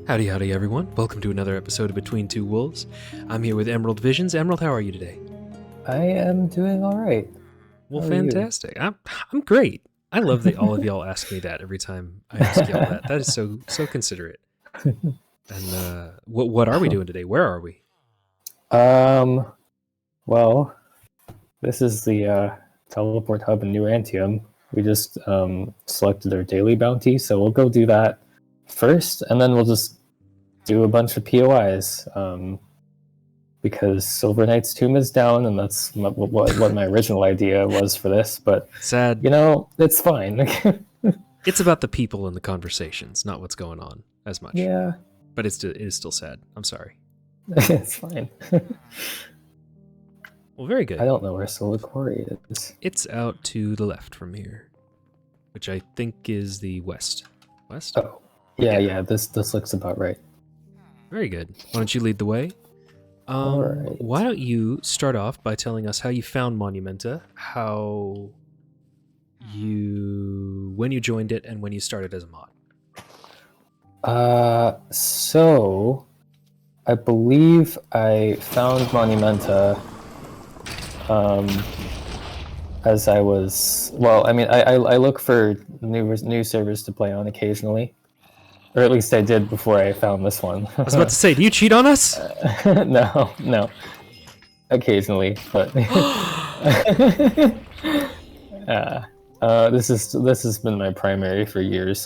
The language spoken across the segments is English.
Howdy, howdy, everyone. Welcome to another episode of Between Two Wolves. I'm here with EmeraldVisions. Emerald, how are you today? I am doing all right. Well, How are you? fantastic. I'm great. I love that all of y'all ask me that every time I ask y'all that. That is so considerate. And what are we doing today? Where are we? Um, well, this is the teleport hub in New Antium. We just selected our daily bounty, so we'll go do that first, and then we'll just do a bunch of POIs. Because Silver Knight's tomb is down, and that's what my original idea was for this. But Sad. It's fine. It's about the people and the conversations, not what's going on as much. Yeah, but it is still sad. I'm sorry. it's fine. Well, very good. I don't know where Solar Quarry is. It's out to the left from here, which I think is the west. West? Oh, yeah. This looks about right. Very good. Why don't you lead the way? All right. Why don't you start off by telling us how you found Monumenta, when you joined it, and when you started as a mod? So I believe I found Monumenta as I was, I look for new servers to play on occasionally. Or at least I did before I found this one. I was about to say, do you cheat on us? No. Occasionally, but this has been my primary for years.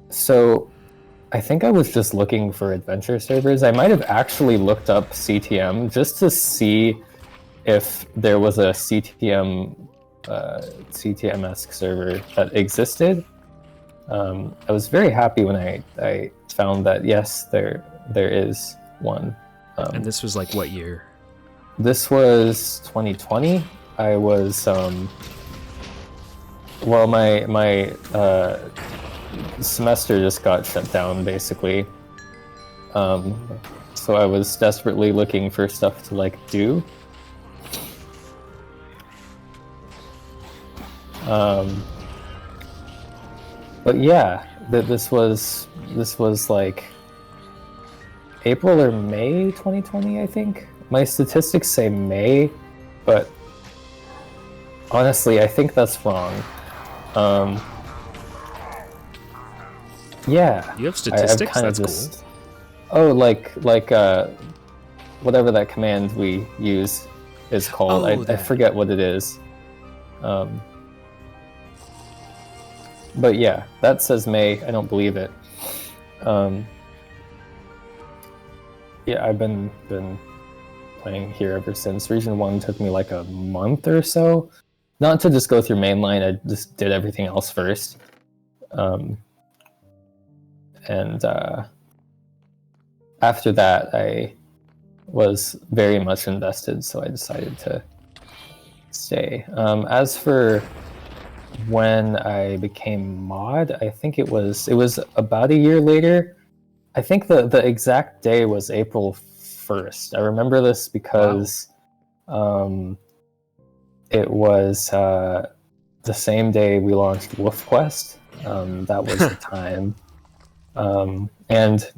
So I think I was just looking for adventure servers. I might have actually looked up CTM just to see if there was a CTM-esque server that existed. I was very happy when I found that, yes, there is one. And this was like what year? This was 2020. I was my semester just got shut down basically. So I was desperately looking for stuff to do. But yeah, this was like April or May 2020, I think. My statistics say May, but honestly, I think that's wrong. Yeah. You have statistics? That's cool. Oh, whatever that command we use is called. I forget what it is. But yeah, that says May. I don't believe it. Yeah, I've been playing here ever since. Region 1 took me like a month or so. Not to just go through mainline, I just did everything else first. And after that, I was very much invested, so I decided to stay. As for when I became mod, I think it was about a year later. I think the exact day was April 1st. I remember this because it was the same day we launched Wolf Quest. That was the time. And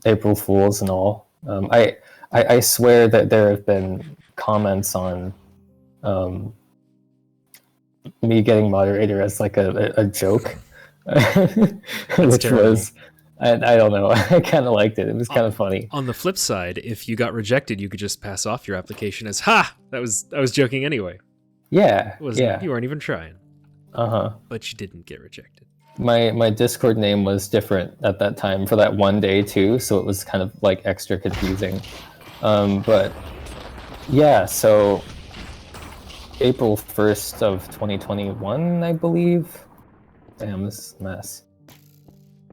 April Fools and all. I swear that there have been comments on me getting Moderator as like a joke, which terrible. Was I don't know. I kind of liked it. It was kind of funny. On the flip side, if you got rejected, you could just pass off your application as I was joking anyway. Yeah, You weren't even trying. But you didn't get rejected. My Discord name was different at that time for that one day too, so it was kind of like extra confusing. But yeah, so April 1st of 2021, I believe. Damn, this is a mess.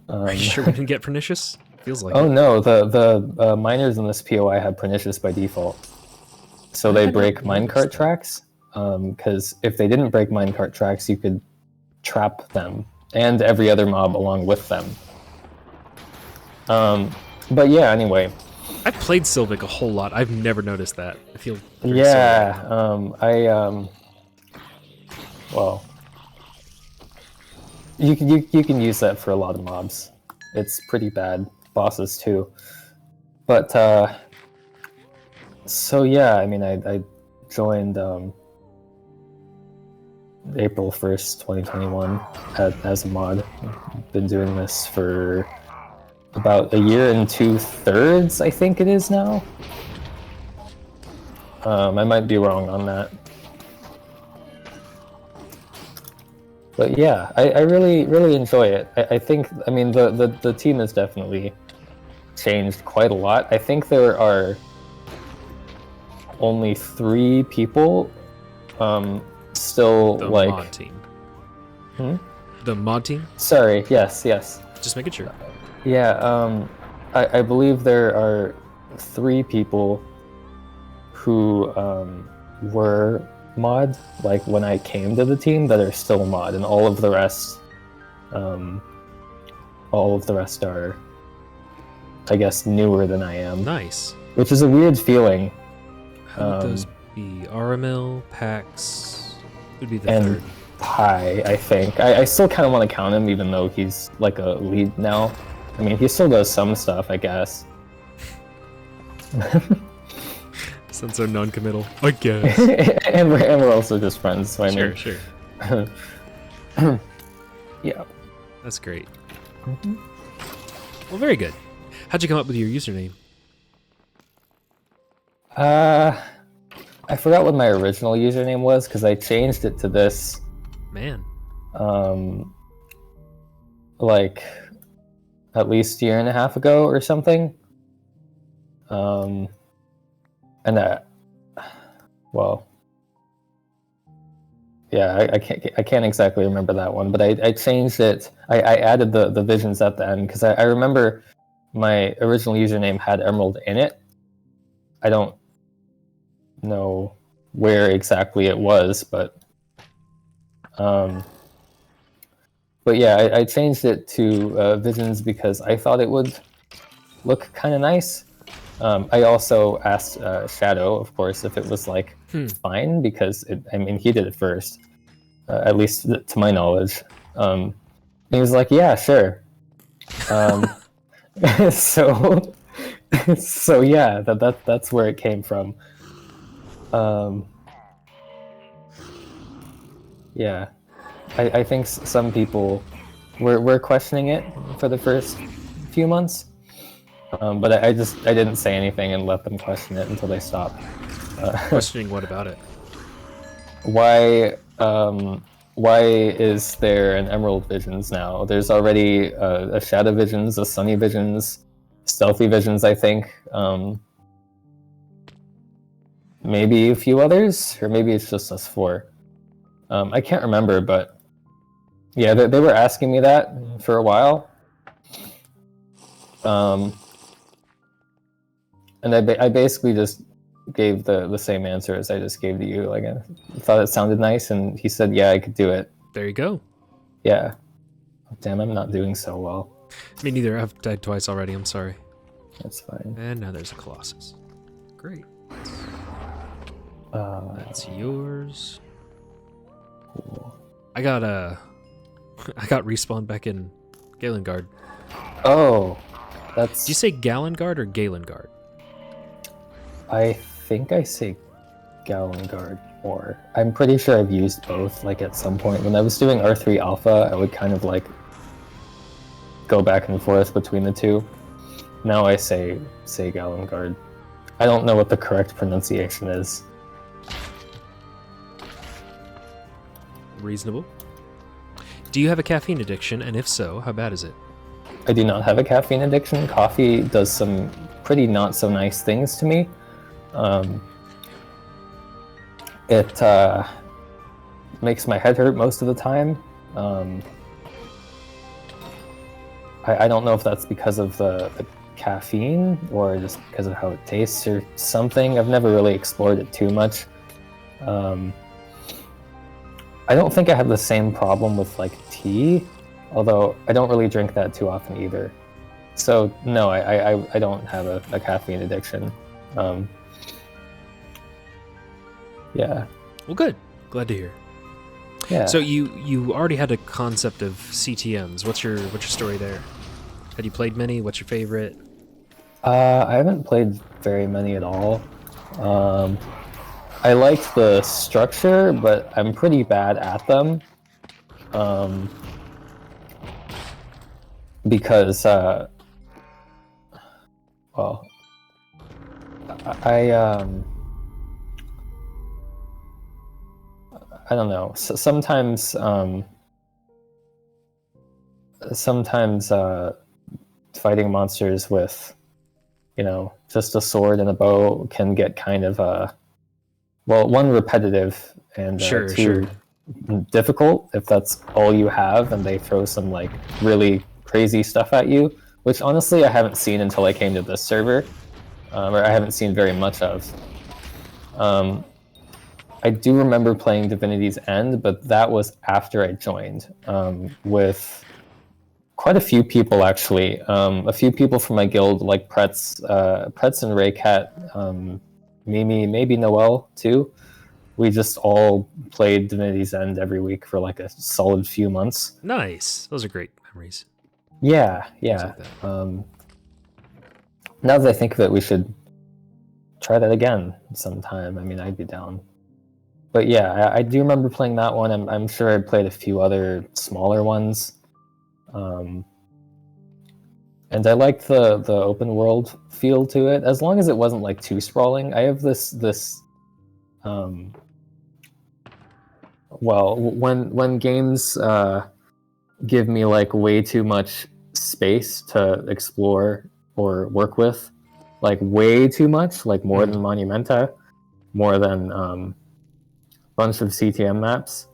Are you sure we didn't get pernicious? Feels like Oh no, the miners in this POI have pernicious by default. So they break minecart tracks. Because if they didn't break minecart tracks, you could trap them and every other mob along with them. But yeah, anyway. I've played Sylvic a whole lot. I've never noticed that. I feel well, you can use that for a lot of mobs. It's pretty bad. Bosses too. But so yeah, I mean, I joined April 1st, 2021 as a mod. Been doing this for about a year and 2/3, I think it is now. I might be wrong on that. But yeah, I really enjoy it. I think, I mean, the team has definitely changed quite a lot. I think there are only 3 people still The like... mod team. The mod team? Sorry, yes. Just making sure. Yeah, I believe there are 3 people who were mod, like when I came to the team, that are still mod, and all of the rest are, I guess, newer than I am. Nice. Which is a weird feeling. How would those be? RML, Pax would be the and third. Pi, I think. I still kind of want to count him, even though he's like a lead now. I mean, he still does some stuff, I guess. Sounds so non-committal. I guess. and we're also just friends, so I mean... Sure. Yeah. That's great. Well, very good. How'd you come up with your username? I forgot what my original username was, because I changed it to this... Man. Like, at least a year and a half ago or something. And well, yeah, I can't exactly remember that one, but I changed it. I added the visions at the end, because I remember my original username had Emerald in it. I don't know where exactly it was, but yeah, I changed it to Visions because I thought it would look kind of nice. I also asked Shadow, of course, if it was like fine, because I mean, he did it first, at least to my knowledge. He was like, "Yeah, sure." So yeah, that's where it came from. Yeah, I think some people were questioning it for the first few months. But I didn't say anything and let them question it until they stopped. Questioning what about it? Why is there an Emerald Visions now? There's already a Shadow Visions, a Sunny Visions, Stealthy Visions, I think. Maybe a few others, or maybe it's just us 4. I can't remember, but yeah, they were asking me that for a while. And I basically just gave the same answer as I just gave to you. Like, I thought it sounded nice, and he said, yeah, I could do it. There you go. Yeah. Damn, I'm not doing so well. Me neither. I've died twice already. I'm sorry. That's fine. And now there's a Colossus. Great. That's yours. Cool. I got respawned back in Galengard. Oh, that's... Did you say Galengard or Galengard? I think I say Galengard more. I'm pretty sure I've used both, like, at some point. When I was doing R3 Alpha, I would kind of, like, go back and forth between the two. Now I say Galengard. I don't know what the correct pronunciation is. Reasonable. Do you have a caffeine addiction, and if so, how bad is it? I do not have a caffeine addiction. Coffee does some pretty not so nice things to me. It makes my head hurt most of the time. I don't know if that's because of the caffeine or just because of how it tastes or something. I've never really explored it too much. I don't think I have the same problem with like tea, although I don't really drink that too often either. So no, I don't have a caffeine addiction. Yeah. Well, good. Glad to hear. Yeah. So you already had a concept of CTMs. What's your story there? Had you played many? What's your favorite? I haven't played very many at all. I liked the structure, but I'm pretty bad at them. Because, well, I don't know. So sometimes fighting monsters with, just a sword and a bow can get kind of one, repetitive, and two, difficult if that's all you have, and they throw some like really crazy stuff at you, which honestly I haven't seen until I came to this server, or I haven't seen very much of. I do remember playing Divinity's End, but that was after I joined, with quite a few people actually. A few people from my guild, like Pretz and Raycat, Mimi, maybe Noel too. We just all played Divinity's End every week for like a solid few months. Nice. Those are great memories. Yeah. Like Now that I think of it, we should try that again sometime. I mean, I'd be down. But yeah, I do remember playing that one. I'm sure I played a few other smaller ones. And I liked the open world feel to it, as long as it wasn't like too sprawling. I have this when games give me like way too much space to explore or work with, like way too much, like more than Monumenta, more than bunch of CTM maps,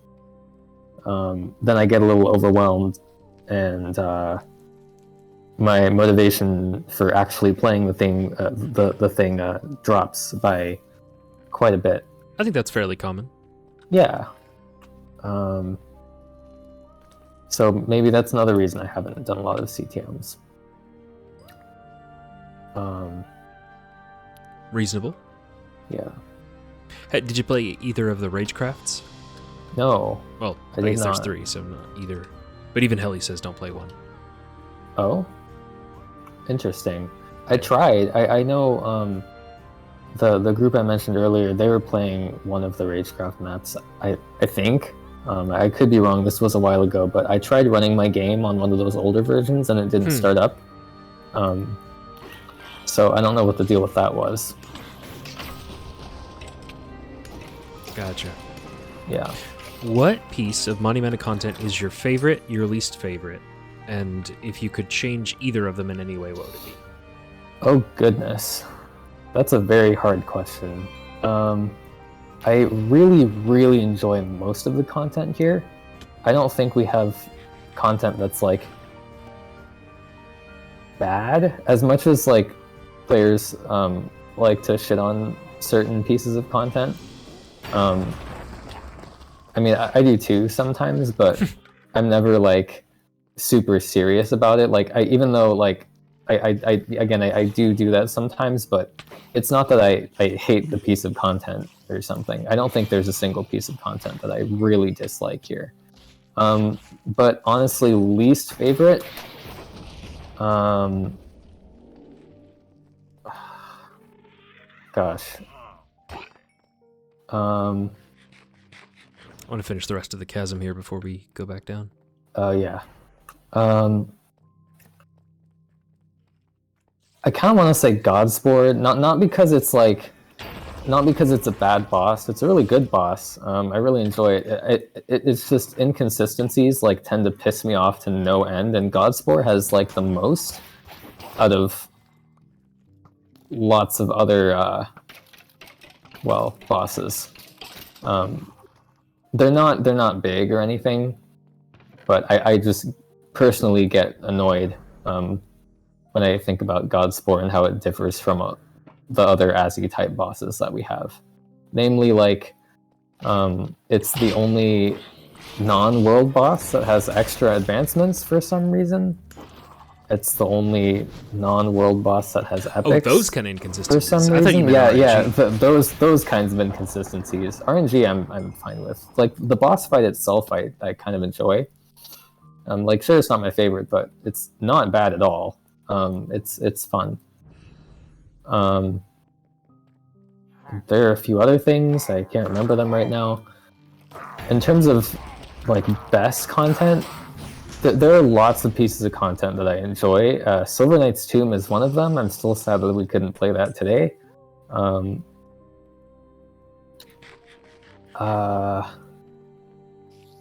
then I get a little overwhelmed, and my motivation for actually playing the thing drops by quite a bit. I think that's fairly common. Yeah. So maybe that's another reason I haven't done a lot of CTMs. Reasonable. Yeah. Hey, did you play either of the Ragecrafts? No. Well, I guess there's 3, so not either. But even Helly says don't play one. Oh? Interesting. I tried. I know the group I mentioned earlier, they were playing one of the Ragecraft maps, I think. I could be wrong, this was a while ago, but I tried running my game on one of those older versions and it didn't start up. So I don't know what the deal with that was. Gotcha. Yeah. What piece of Monumenta content is your favorite, your least favorite? And if you could change either of them in any way, what would it be? Oh, goodness. That's a very hard question. I really, really enjoy most of the content here. I don't think we have content that's like bad, as much as like players like to shit on certain pieces of content. I mean, I do too sometimes, but I'm never like super serious about it. Like, even though like I do that sometimes, but it's not that I hate the piece of content or something. I don't think there's a single piece of content that I really dislike here. But honestly, least favorite, gosh. I want to finish the rest of the chasm here before we go back down. Yeah. I kind of want to say Godsport, not because it's a bad boss. It's a really good boss. I really enjoy it. It's just inconsistencies like tend to piss me off to no end, and Godsport has like the most out of lots of other bosses. They're not big or anything, but I just personally get annoyed when I think about Godsport and how it differs from the other Azzy type bosses that we have. Namely, like, it's the only non-world boss that has extra advancements for some reason. It's the only non-world boss that has epics. Oh, those kind of inconsistencies. For some reason, I thought you meant RNG. Those kinds of inconsistencies. RNG, I'm fine with. Like the boss fight itself, I kind of enjoy. Like, sure, it's not my favorite, but it's not bad at all. It's fun. There are a few other things, I can't remember them right now. In terms of like best content, there are lots of pieces of content that I enjoy. Silver Knight's Tomb is one of them. I'm still sad that we couldn't play that today.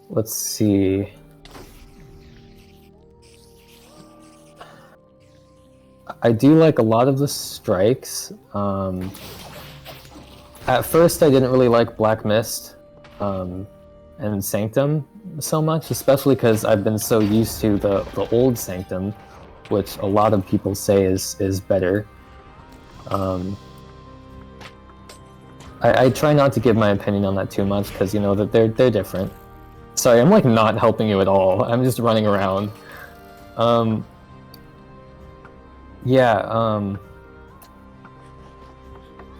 Let's see. I do like a lot of the strikes. At first, I didn't really like Black Mist and Sanctum so much, especially because I've been so used to the old Sanctum, which a lot of people say is better. I try not to give my opinion on that too much because, you know, that they're different. Sorry, I'm like not helping you at all. I'm just running around.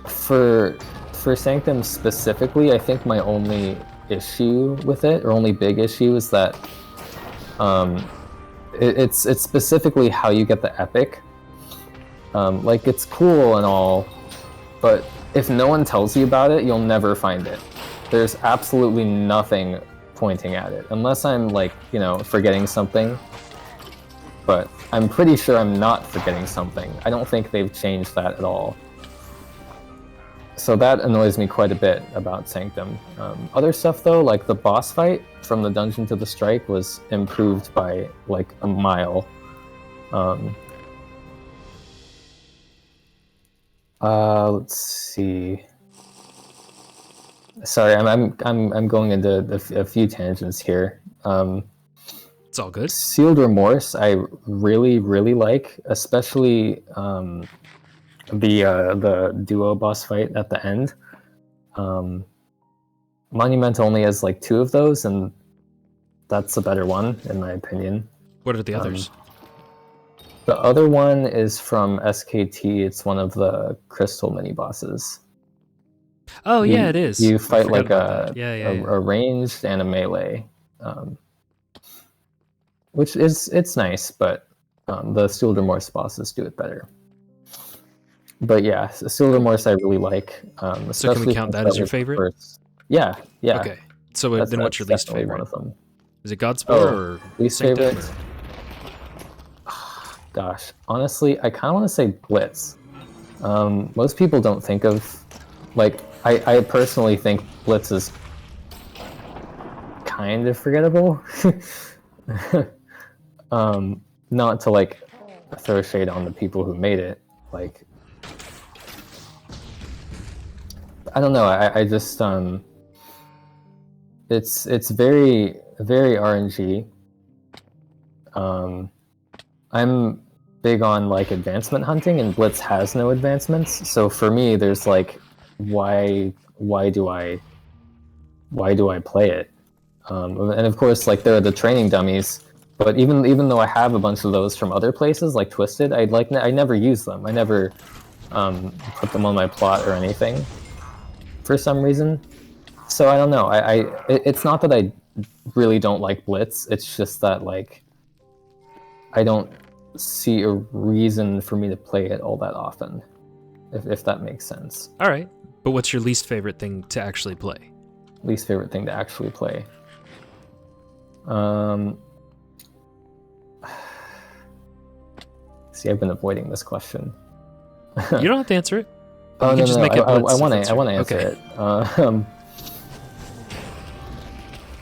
For Sanctum specifically, I think my only issue with it, or only big issue, is that it's specifically how you get the epic. Like, it's cool and all, but if no one tells you about it, you'll never find it. There's absolutely nothing pointing at it, unless I'm like, you know, forgetting something. But I'm pretty sure I'm not forgetting something. I don't think they've changed that at all. So that annoys me quite a bit about Sanctum. Other stuff though, like the boss fight from the dungeon to the strike was improved by like a mile. Let's see. Sorry, I'm going into a few tangents here. It's all good. Sealed Remorse, I really like, especially the duo boss fight at the end. Monumenta only has like 2 of those, and that's a better one in my opinion. What are the others? The other one is from SKT. It's one of the crystal mini bosses. Oh yeah, it is. You fight like a ranged and a melee, which it's nice, but the Sealed Remorse bosses do it better. But yeah, Sealed Remorse I really like. So can we count that as your favorite? First. Yeah. Okay. So then what's your least favorite? One of them. Is it Godspore or least Sanctum? favorite? Gosh, honestly, I kind of want to say Blitz. Most people don't think of, like, I personally think Blitz is kind of forgettable. Not to like throw shade on the people who made it. Like, I don't know. I just it's very RNG. I'm big on like advancement hunting, and Blitz has no advancements. So for me, there's like, why do I play it? And of course, like, there are the training dummies. But even though I have a bunch of those from other places, like Twisted, I never use them. I never put them on my plot or anything for some reason. So I don't know. It's not that I really don't like Blitz. It's just that, like, I don't see a reason for me to play it all that often, if that makes sense. All right. But what's your least favorite thing to actually play? Least favorite thing to actually play. See, I've been avoiding this question. You don't have to answer it. Oh, no, make it I want to answer it.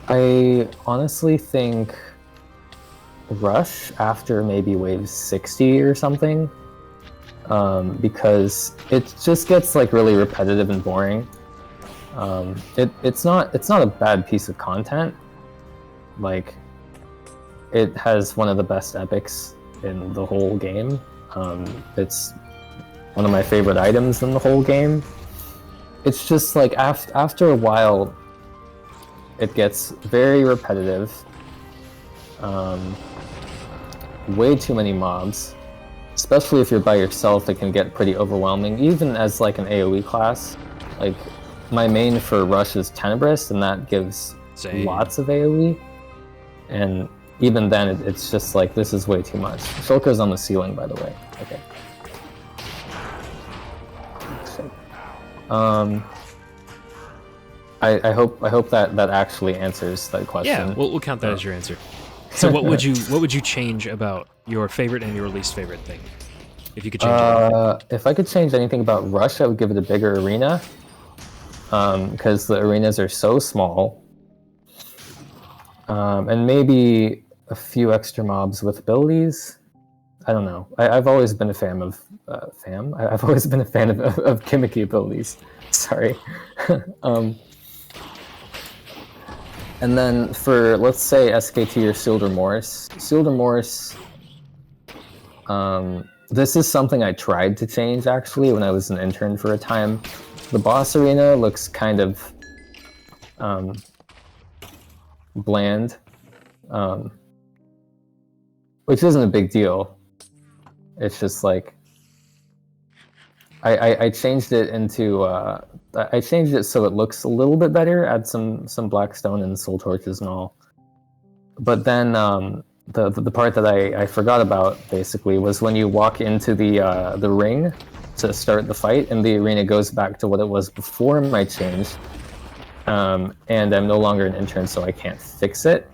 I honestly think Rush after maybe wave 60 or something, because it just gets like really repetitive and boring. It's not a bad piece of content. Like, it has one of the best epics in the whole game. It's one of my favorite items in the whole game. It's just like after a while, it gets very repetitive. Way too many mobs, especially if you're by yourself. It can get pretty overwhelming, even as like an AoE class. Like, my main for Rush is Tenebrous, and that gives lots of AoE. And even then, it's just like, this is way too much. Shulker's on the ceiling, by the way. Okay. I hope that actually answers that question. Yeah, we'll count that as your answer. So what would you change about your favorite and your least favorite thing, if you could change anything? If I could change anything about Rush, I would give it a bigger arena, because the arenas are so small, and maybe a few extra mobs with abilities. I don't know. I've always been a fan of I've always been a fan of gimmicky abilities. Sorry. And then for, let's say, SKT or Sealed Remorse. Sealed Remorse, this is something I tried to change, actually, when I was an intern for a time. The boss arena looks kind of bland, which isn't a big deal. It's just like, I changed it into I changed it so it looks a little bit better. Add some blackstone and soul torches and all. But then the part that I forgot about basically was when you walk into the ring to start the fight, and the arena goes back to what it was before my change. And I'm no longer an intern, so I can't fix it.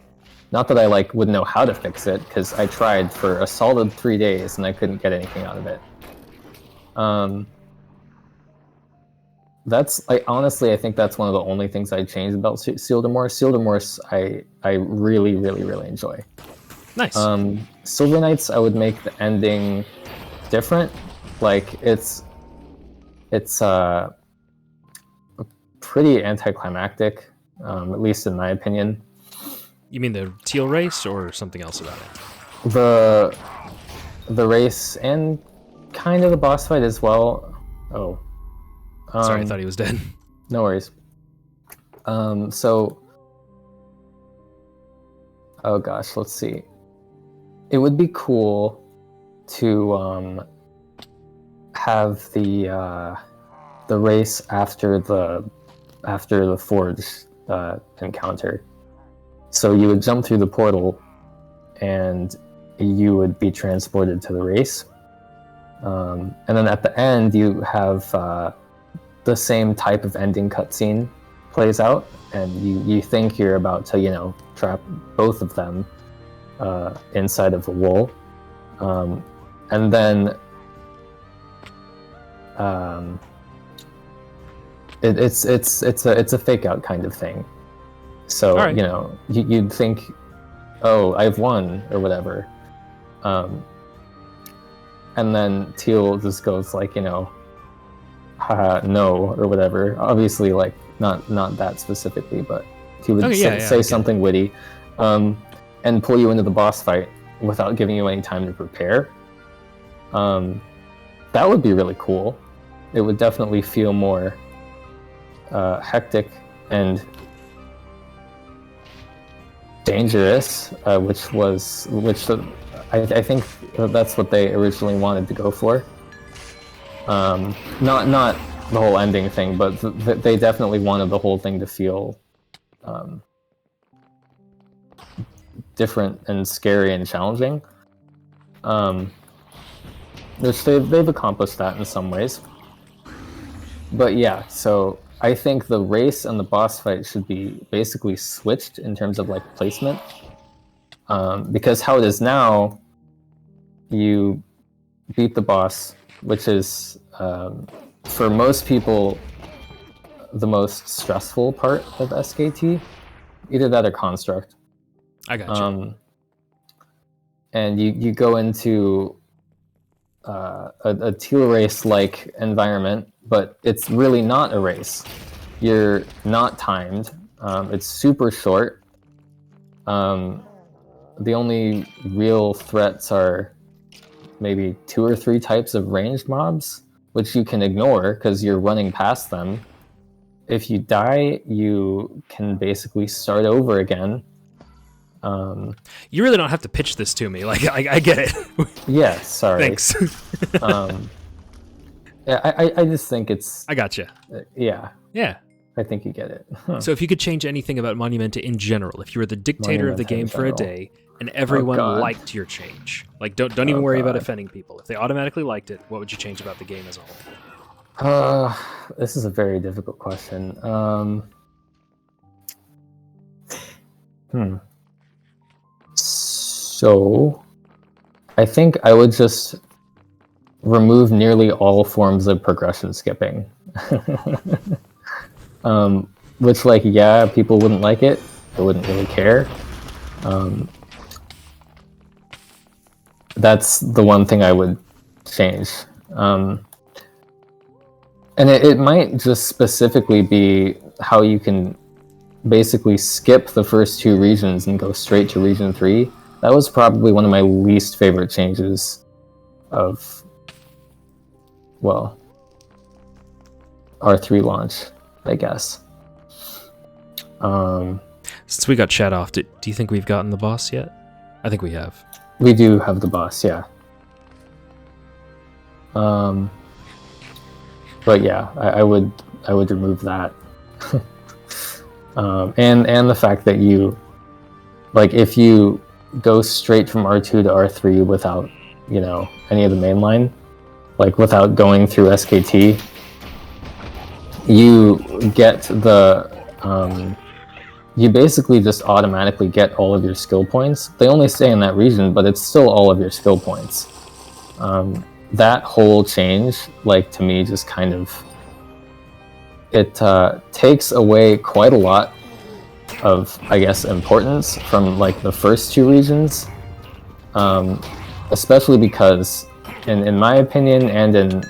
Not that I would know how to fix it, because I tried for a solid 3 days and I couldn't get anything out of it. Honestly, I think that's one of the only things I changed about Sealed Remorse. Sealed Remorse, I really, really, really enjoy. Nice. Silver Knights, I would make the ending different. It's pretty anticlimactic, at least in my opinion. You mean the teal race or something else about it? The race and kind of the boss fight as well. Oh. Sorry, I thought he was dead. No worries. So, oh gosh, let's see. It would be cool to have the race after the Forge encounter. So you would jump through the portal, and you would be transported to the race. And then at the end, you have the same type of ending cutscene plays out, and you think you're about to, trap both of them inside of a wall, and then it's a fake out kind of thing. So right. You'd think, oh, I've won or whatever, and then Teal just goes haha, no, or whatever. Obviously, not that specifically, but he would say something witty, and pull you into the boss fight without giving you any time to prepare. That would be really cool. It would definitely feel more hectic and dangerous, which I think that's what they originally wanted to go for. Not the whole ending thing, but they definitely wanted the whole thing to feel different and scary and challenging. Which they've accomplished that in some ways. But yeah, so I think the race and the boss fight should be basically switched in terms of placement. Because how it is now, you beat the boss, which is for most people the most stressful part of SKT. Either that or Construct. I got you. And you go into a teal race-like environment, but it's really not a race. You're not timed. It's super short. The only real threats are maybe 2 or 3 types of ranged mobs, which you can ignore because you're running past them. If you die, you can basically start over again. You really don't have to pitch this to me. I get it. Yeah, sorry. Thanks. Yeah, I just think it's... I gotcha. Yeah. Yeah. I think you get it. So if you could change anything about Monumenta in general, if you were the dictator of the game for a day, and everyone God. liked your change. Like, don't even worry about offending people. If they automatically liked it, what would you change about the game as a whole? This is a very difficult question. So, I think I would just remove nearly all forms of progression skipping. Which, like, yeah, people wouldn't like it. They wouldn't really care. That's the one thing I would change. And it might just specifically be how you can basically skip the first 2 regions and go straight to region 3. That was probably one of my least favorite changes of, well, R3 launch, I guess. Since we got chat off, do you think we've gotten the boss yet? I think we have. We do have the boss, yeah. But yeah, I would remove that. And the fact that you, like, if you go straight from R2 to R3 without, you know, any of the mainline, like without going through SKT, you get the you basically just automatically get all of your skill points. They only stay in that region, but it's still all of your skill points. That whole change, like, to me, just kind of, it takes away quite a lot of, I guess, importance from, like, the first 2 regions, especially because, in my opinion, and in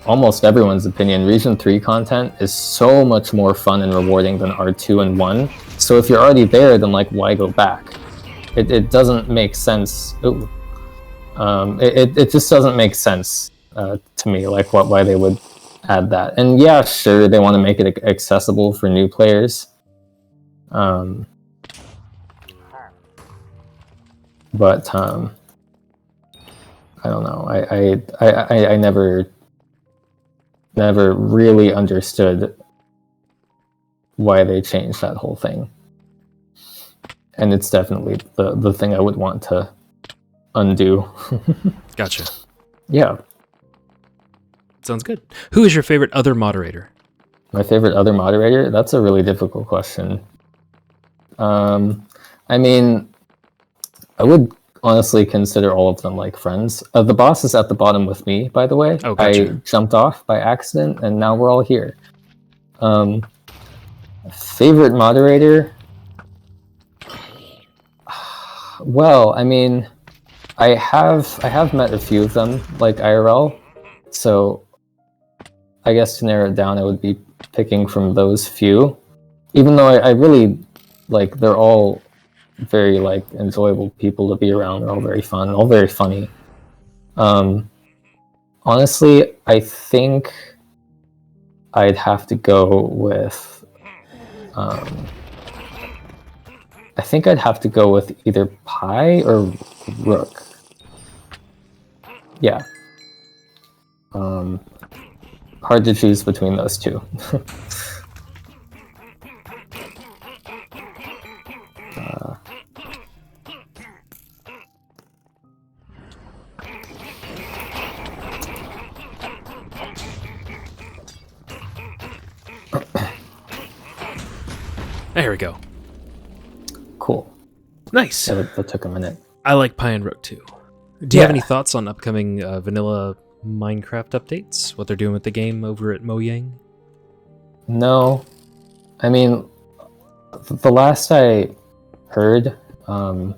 almost everyone's opinion, Region 3 content is so much more fun and rewarding than R2 and 1. So if you're already there, then, like, why go back? It doesn't make sense. Ooh. It just doesn't make sense to me, like, why they would add that. And yeah, sure, they want to make it accessible for new players. But I don't know. I never really understood why they changed that whole thing. And it's definitely the thing I would want to undo. Gotcha. Yeah. Sounds good. Who is your favorite other moderator? My favorite other moderator? That's a really difficult question. I mean, I would honestly consider all of them like friends. The boss is at the bottom with me, by the way. Oh, gotcha. I jumped off by accident, and now we're all here. Favorite moderator? Well, I mean, I have met a few of them, like IRL, so I guess to narrow it down, I would be picking from those few. Even though I really, like, they're all very, like, enjoyable people to be around. They're all very fun, all very funny. Honestly, I think I'd have to go with either Pi or Rook. Yeah. Hard to choose between those two. There we go. Cool. Nice. Yeah, that took a minute. I like Pi and Rook too. Do you have any thoughts on upcoming vanilla Minecraft updates? What they're doing with the game over at Mojang? No. I mean, the last I heard, I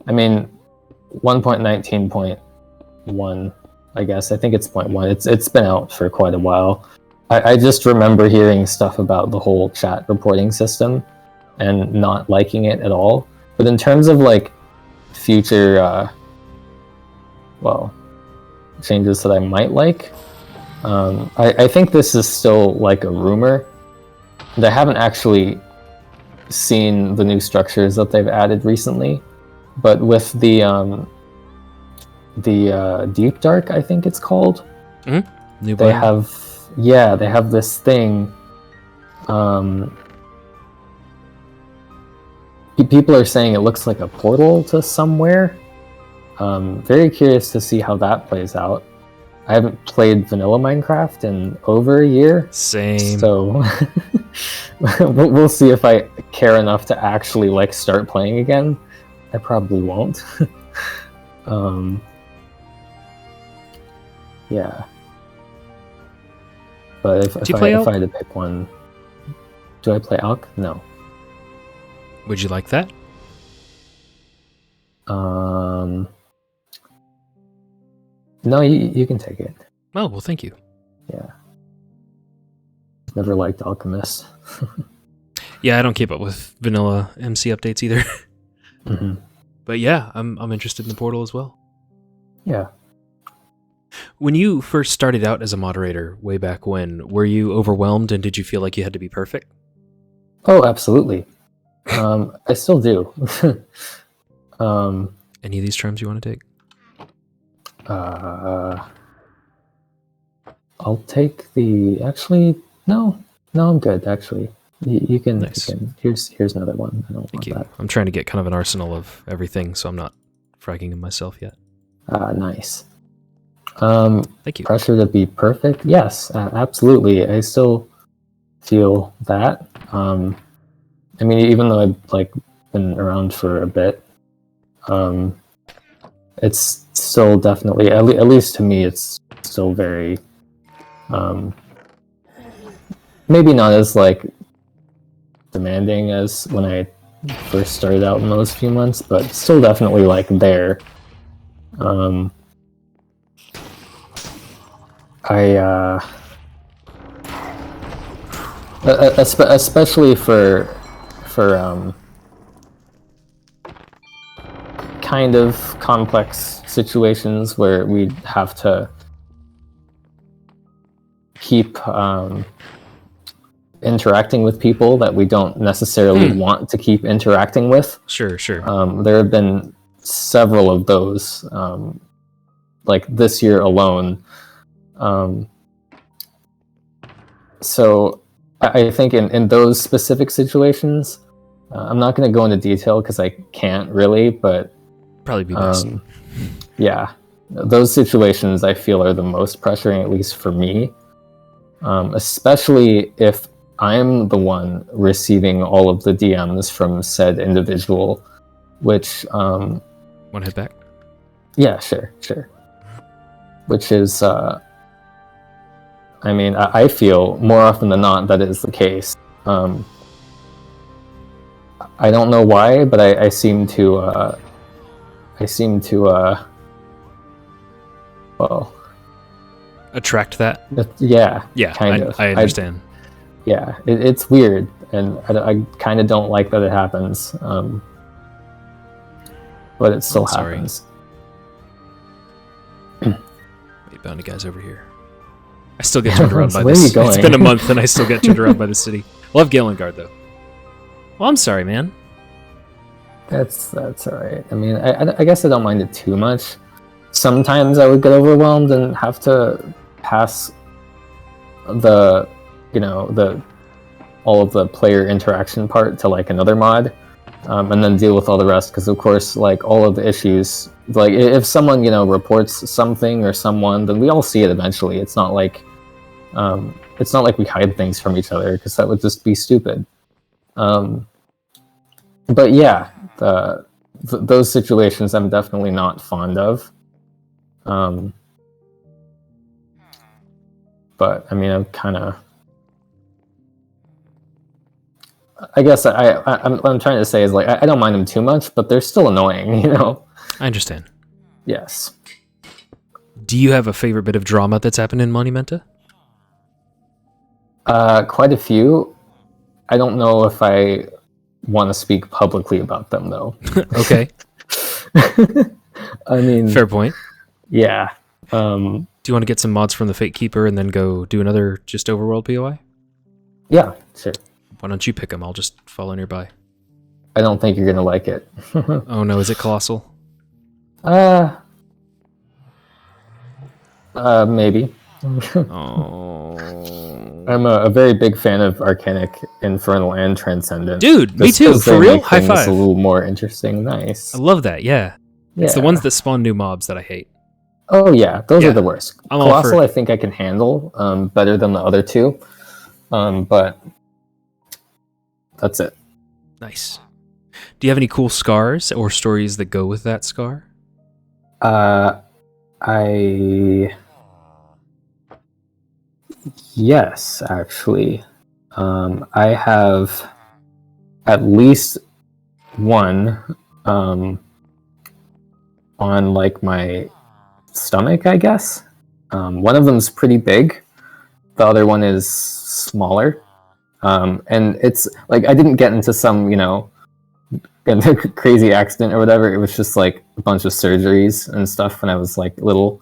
mean, 1.19.1, I guess. I think it's 0.1. It's been out for quite a while. I just remember hearing stuff about the whole chat reporting system and not liking it at all. But in terms of, like, future, changes that I might like, I think this is still, like, a rumor. And I haven't actually seen the new structures that they've added recently. But with the Deep Dark, I think it's called. Mm-hmm. New they biome. they have people are saying it looks like a portal to somewhere. Very curious to see how that plays out. I haven't played vanilla Minecraft in over a year. Same. So we'll see if I care enough to actually like start playing again. I probably won't. Yeah. But if I had to pick one, do I play Alk? No. Would you like that? No, you can take it. Oh, well, thank you. Yeah. Never liked Alchemist. Yeah, I don't keep up with vanilla MC updates either. Mm-hmm. But yeah, I'm interested in the portal as well. Yeah. When you first started out as a moderator way back when, were you overwhelmed and did you feel like you had to be perfect? Oh, absolutely. I still do. Any of these terms you want to take? I'll take the. Actually, no, I'm good. Actually, you can. Nice. You can. Here's another one. I don't Thank want you. that. I'm trying to get kind of an arsenal of everything, so I'm not fragging them myself yet. Nice. Thank you. Pressure to be perfect? Yes, absolutely. I still feel that. I mean, even though I've like been around for a bit, it's still definitely, at least to me, it's still very, maybe not as like demanding as when I first started out in those few months, but still definitely like there. Especially for kind of complex situations where we have to keep interacting with people that we don't necessarily want to keep interacting with. Sure. There have been several of those, like this year alone. So I think in those specific situations, I'm not going to go into detail because I can't really, but probably be best. Yeah, those situations I feel are the most pressuring, at least for me, especially if I'm the one receiving all of the DMs from said individual, which... Want to head back? Yeah, sure. Which is... I mean, I feel more often than not that is the case. I don't know why, but I seem to... well... Attract that? Yeah. Yeah, kind of. I understand. It's weird, and I kind of don't like that it happens. But it still happens. Wait, bounty guy's over here. I still get turned around by Where this. are you going? It's been a month and I still get turned around by the city. Love Galen Guard though. Well, I'm sorry, man. That's all right. I mean, I guess I don't mind it too much. Sometimes I would get overwhelmed and have to pass the all of the player interaction part to like another mod, and then deal with all the rest. Because of course, like all of the issues, like if someone reports something or someone, then we all see it eventually. It's not like we hide things from each other because that would just be stupid. But yeah, those situations I'm definitely not fond of. But I mean, I'm kind of... I guess what I'm trying to say is like I don't mind them too much, but they're still annoying, I understand. Yes. Do you have a favorite bit of drama that's happened in Monumenta? Quite a few. I don't know if I want to speak publicly about them though. Okay. I mean, fair point. Yeah. Do you want to get some mods from the Fate Keeper and then go do another just overworld POI? Yeah, sure. Why don't you pick them? I'll just follow nearby. I don't think you're gonna like it. Oh no, is it colossal? Maybe. Oh. I'm a very big fan of Arcanic, Infernal, and Transcendent. Dude, me too. For real? High five. A little more interesting. Nice. I love that. Yeah. It's the ones that spawn new mobs that I hate. Oh yeah, those are the worst. I'm Colossal, I think I can handle better than the other two, but that's it. Nice. Do you have any cool scars or stories that go with that scar? Yes, actually. I have at least one on like my stomach, I guess. One of them's pretty big. The other one is smaller. And it's like I didn't get into some, crazy accident or whatever. It was just like a bunch of surgeries and stuff when I was like little.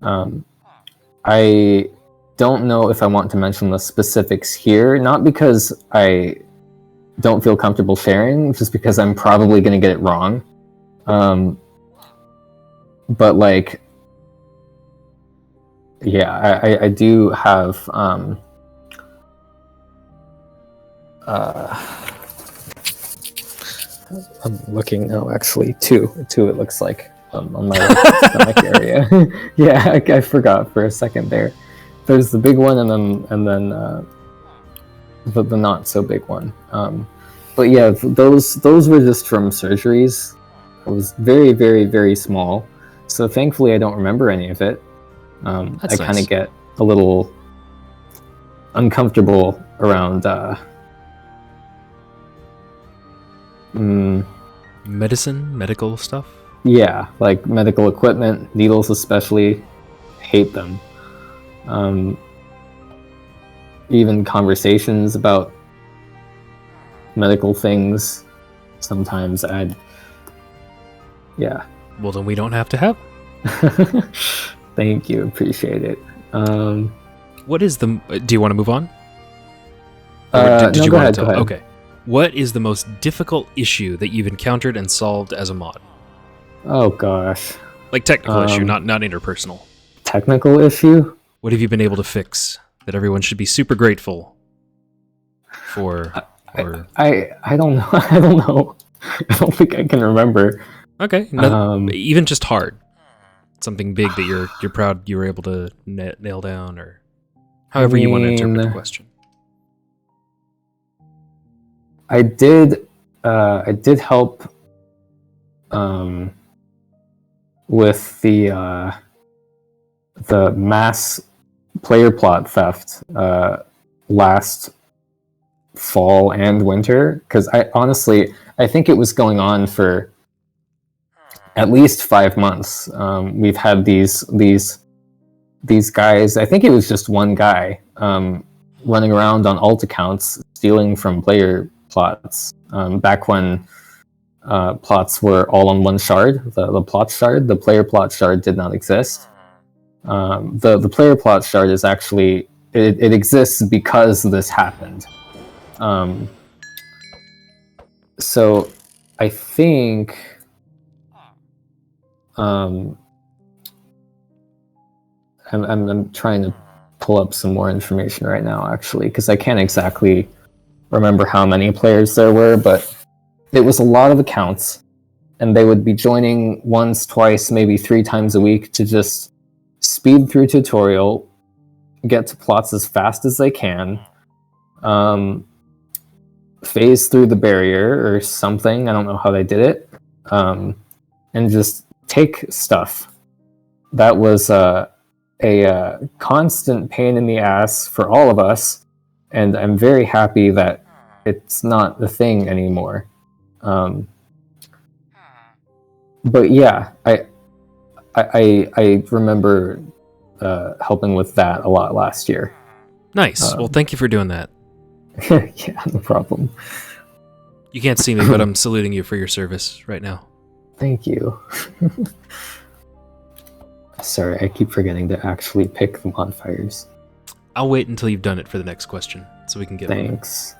I don't know if I want to mention the specifics here, not because I don't feel comfortable sharing, just because I'm probably going to get it wrong. But like, yeah, I do have I'm looking now, actually, two it looks like on my stomach area. Yeah, I forgot for a second there. There's the big one, and then the not so big one. But yeah, those were just from surgeries. I was very, very, very small, so thankfully I don't remember any of it. I kind of get a little uncomfortable around medical stuff. Yeah, like medical equipment, needles especially. Hate them. Even conversations about medical things, sometimes yeah. Well, then we don't have to have. Thank you, appreciate it. What is the? Do you want to move on? Did you want to? Go ahead. Okay. What is the most difficult issue that you've encountered and solved as a mod? Oh gosh. Like technical issue, not interpersonal. Technical issue? What have you been able to fix that everyone should be super grateful for? I don't know. I don't know. I don't think I can remember. Okay. Even just hard. Something big that you're proud you were able to nail down, or however you want to interpret the question. I did help with the mass player plot theft last fall and winter, because I think it was going on for at least 5 months. We've had these guys. I think it was just one guy running around on alt accounts stealing from player plots. Back when plots were all on one shard, the plot shard. The player plot shard did not exist. The player plot shard is actually it exists because this happened. So I think I'm trying to pull up some more information right now, actually, because I can't exactly remember how many players there were, but it was a lot of accounts, and they would be joining once, twice, maybe 3 times a week to just speed through tutorial, get to plots as fast as they can, phase through the barrier or something. I don't know how they did it, and just take stuff. That was a constant pain in the ass for all of us, and I'm very happy that it's not the thing anymore. But yeah, I remember helping with that a lot last year. Nice. Well, thank you for doing that. Yeah, no problem. You can't see me, but I'm saluting you for your service right now. Thank you. Sorry, I keep forgetting to actually pick the modifiers. I'll wait until you've done it for the next question, so we can get Thanks.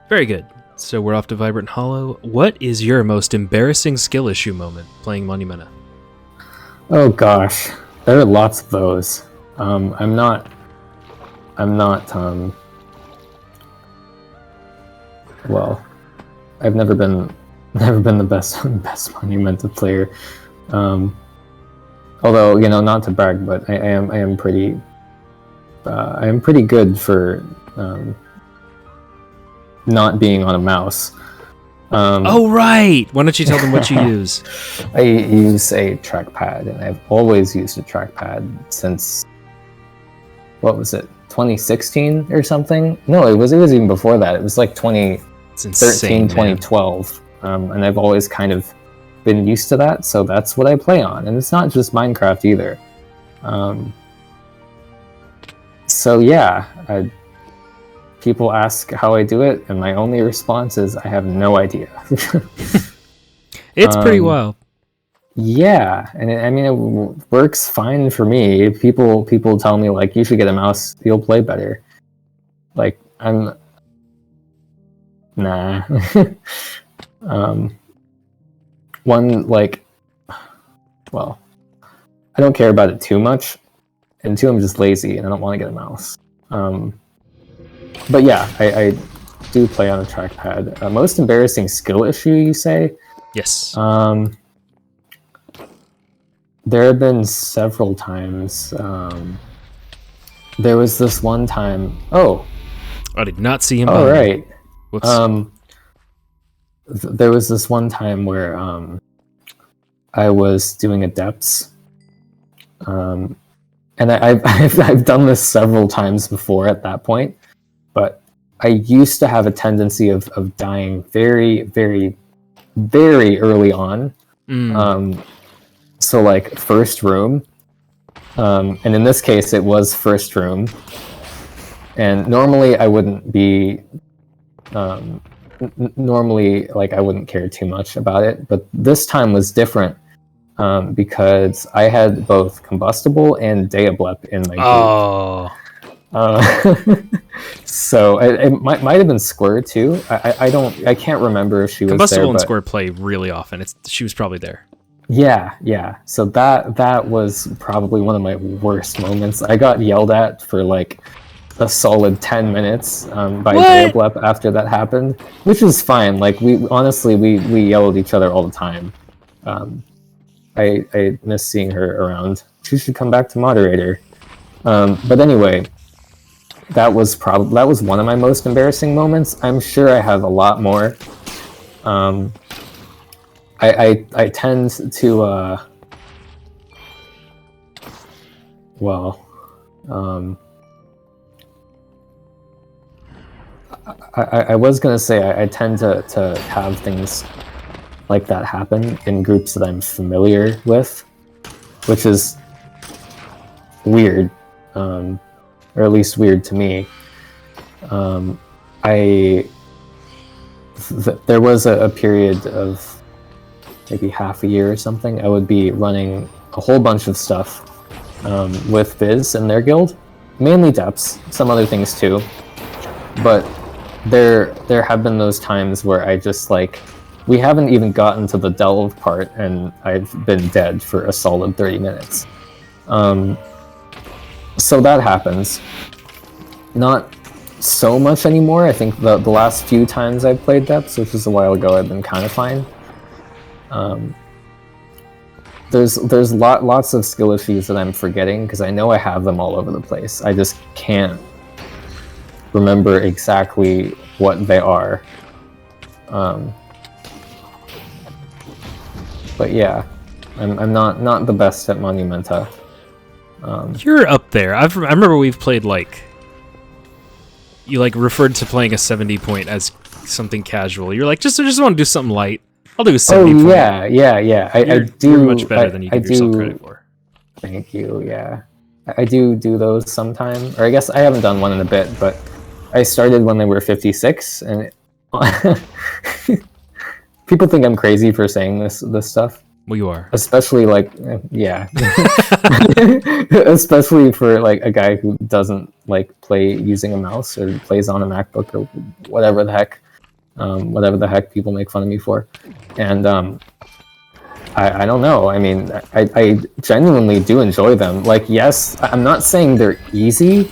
Very good. So we're off to Vibrant Hollow. What is your most embarrassing skill issue moment playing Monumenta? Oh gosh, there are lots of those. I'm not I'm not well, I've never been the best Monumenta player. Although, you know, not to brag, but I am pretty good for not being on a mouse. Oh right! Why don't you tell them what you use? I use a trackpad, and I've always used a trackpad since, what was it, 2016 or something? No, it was even before that. It was like 2013, 2012. And I've always kind of been used to that, so that's what I play on. And it's not just Minecraft either. So yeah, people ask how I do it, and my only response is I have no idea. It's pretty wild. Yeah, and it works fine for me. People tell me like, you should get a mouse, you'll play better. Like, I'm nah. One, like, well, I don't care about it too much, and two, I'm just lazy and I don't want to get a mouse. But yeah, I do play on a trackpad. Most embarrassing skill issue, you say? Yes. There have been several times. There was this one time. Oh, I did not see him. All right. Whoops. There was this one time where I was doing adepts, and I've done this several times before at that point, but I used to have a tendency of dying very, very, very early on. So like first room, and in this case it was first room, and normally I wouldn't be normally, like, I wouldn't care too much about it, but this time was different because I had both combustible and Deablep in my group. So it might have been Square too. I can't remember if she was there. Combustible and Square play really often. She was probably there. Yeah. So that was probably one of my worst moments. I got yelled at for like a solid 10 minutes by Deablep after that happened, which is fine. Like, we yell at each other all the time. I miss seeing her around. She should come back to Moderator. But anyway, that was one of my most embarrassing moments. I'm sure I have a lot more. I tend to I was gonna say I tend to have things like that happen in groups that I'm familiar with, which is weird, or at least weird to me. There was a period of maybe half a year or something. I would be running a whole bunch of stuff with Viz and their guild, mainly depths, some other things too, but there have been those times where I just, like, we haven't even gotten to the delve part and I've been dead for a solid 30 minutes. So that happens. Not so much anymore. I think the last few times I've played depths, which was a while ago, I've been kind of fine. There's lots of skill issues that I'm forgetting because I know I have them all over the place. I just can't remember exactly what they are. But yeah, I'm not the best at Monumenta. You're up there. I remember we've played, like, you like referred to playing a 70 point as something casual. You're like, I just want to do something light. I'll do a 70 point. Yeah. I do. You're much better than you give yourself credit for. Thank you. Yeah, I do those sometime, or I guess I haven't done one in a bit, but I started when they were 56, and people think I'm crazy for saying this stuff. Well, you are. Especially, like, yeah. Especially for, like, a guy who doesn't, like, play using a mouse or plays on a MacBook or whatever the heck people make fun of me for. And I don't know. I mean, I genuinely do enjoy them. Like, yes, I'm not saying they're easy.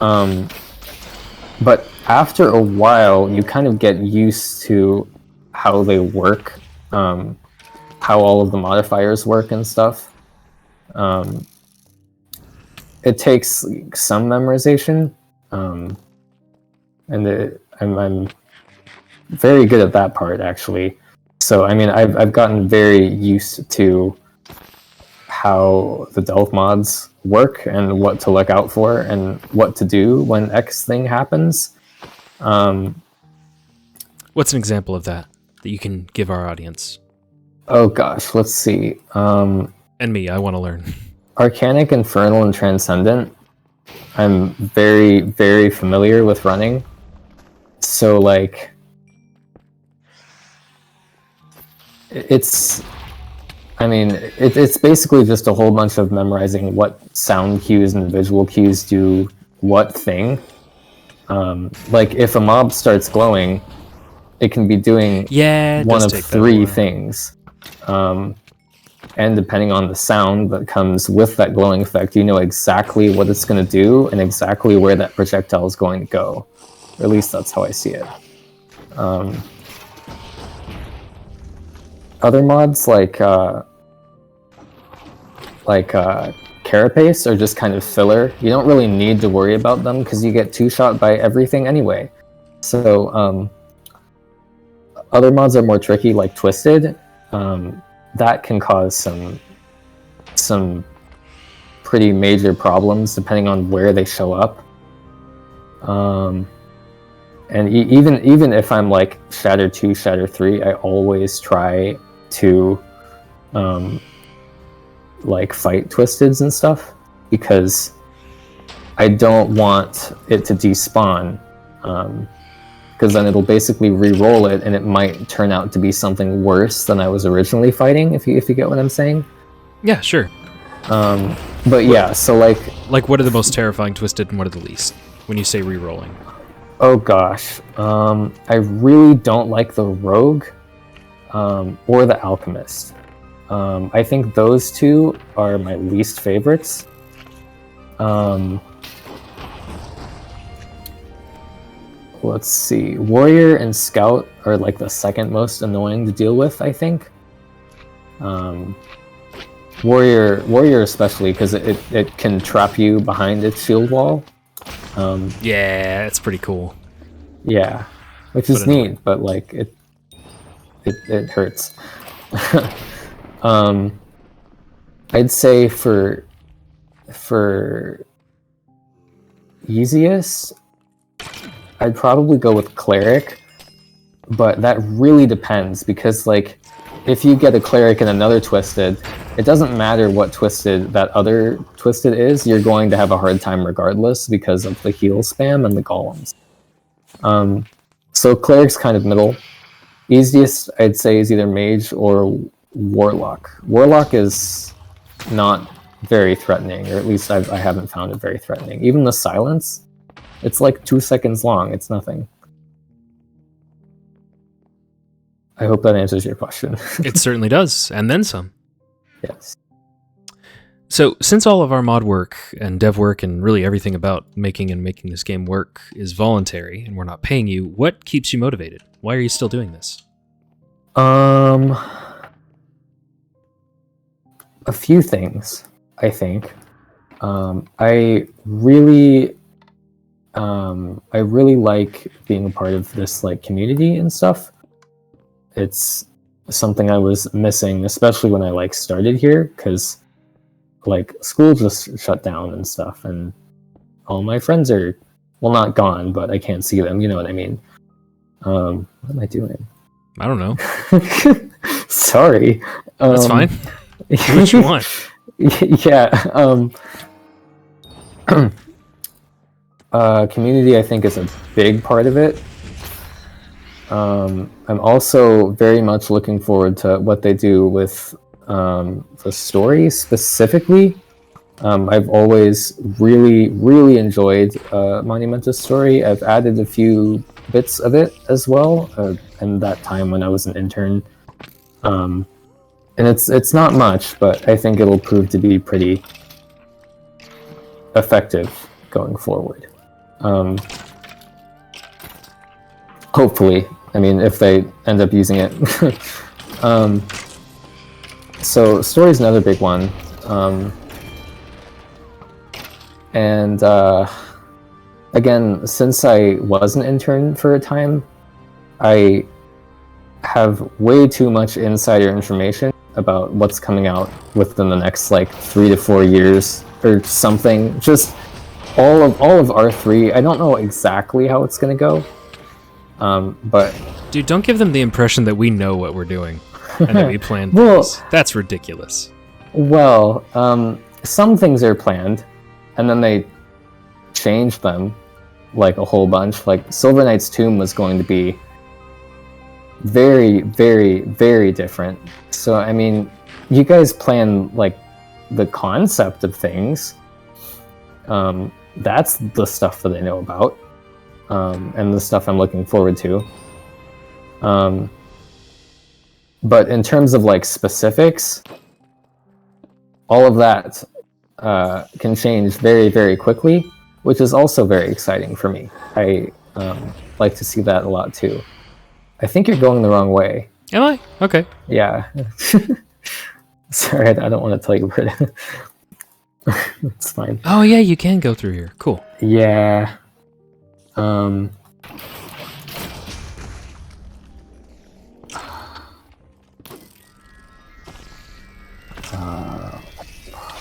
But after a while, you kind of get used to how they work, how all of the modifiers work and stuff. It takes some memorization, and I'm very good at that part, actually. So, I mean, I've gotten very used to how the Delve mods work and what to look out for and what to do when X thing happens. What's an example of that you can give our audience? Oh gosh, let's see. And me, I want to learn. Arcanic, Infernal, and Transcendent, I'm very, very familiar with running. So, like, it's basically just a whole bunch of memorizing what sound cues and visual cues do what thing. Like, if a mob starts glowing, it can be doing one of three things. And depending on the sound that comes with that glowing effect, you know exactly what it's going to do and exactly where that projectile is going to go. Or at least that's how I see it. Other mods like Carapace are just kind of filler. You don't really need to worry about them because you get two-shot by everything anyway. So other mods are more tricky, like Twisted. That can cause some pretty major problems depending on where they show up. And even if I'm like Shatter 2, Shatter 3, I always try to like fight Twisteds and stuff because I don't want it to despawn. Because then it'll basically re-roll it, and it might turn out to be something worse than I was originally fighting. If you get what I'm saying? Yeah, sure. But yeah, so like what are the most terrifying Twisted, and what are the least? When you say re-rolling. Oh gosh, I really don't like the Rogue, or the Alchemist. I think those two are my least favorites. Let's see. Warrior and Scout are like the second most annoying to deal with, I think. Warrior especially, because it can trap you behind its shield wall. Yeah, it's pretty cool. Yeah, which is neat, but like it hurts. I'd say for easiest, I'd probably go with Cleric, but that really depends because, like, if you get a Cleric and another Twisted, it doesn't matter what Twisted that other Twisted is, you're going to have a hard time regardless because of the heal spam and the golems. So Cleric's kind of middle. Easiest, I'd say, is either Mage or Warlock. Warlock is not very threatening, or at least I haven't found it very threatening. Even the Silence, it's like 2 seconds long. It's nothing. I hope that answers your question. It certainly does, and then some. Yes. So, since all of our mod work and dev work and really everything about making this game work is voluntary and we're not paying you, what keeps you motivated? Why are you still doing this? A few things, I think. I really like being a part of this like community and stuff. It's something I was missing, especially when I like started here, because like school just shut down and stuff, and all my friends are, well, not gone, but I can't see them. You know what I mean? What am I doing? I don't know. Sorry. That's fine. Do what you want. Yeah. Community, I think, is a big part of it. I'm also very much looking forward to what they do with the story specifically. I've always really enjoyed Monumenta's story. I've added a few bits of it as well in that time when I was an intern. And it's not much, but I think it'll prove to be pretty effective going forward. Hopefully, I mean, if they end up using it. So story is another big one, and again, since I was an intern for a time, I have way too much insider information about what's coming out within the next like 3 to 4 years or something. Just all of R3. I don't know exactly how it's gonna go, but Dude, don't give them the impression that we know what we're doing and that we planned Well- things. That's ridiculous. well, some things are planned, and then they change them like a whole bunch. Like Silver Knight's Tomb was going to be very, very, very different. So I mean, you guys plan like the concept of things. That's the stuff that I know about, and the stuff I'm looking forward to. But in terms of like specifics, all of that can change very, very quickly, which is also very exciting for me. I like to see that a lot too. I think you're going the wrong way. Am I? Okay. Yeah. Sorry, I don't want to tell you where to... It's fine. Oh, yeah, you can go through here. Cool. Yeah.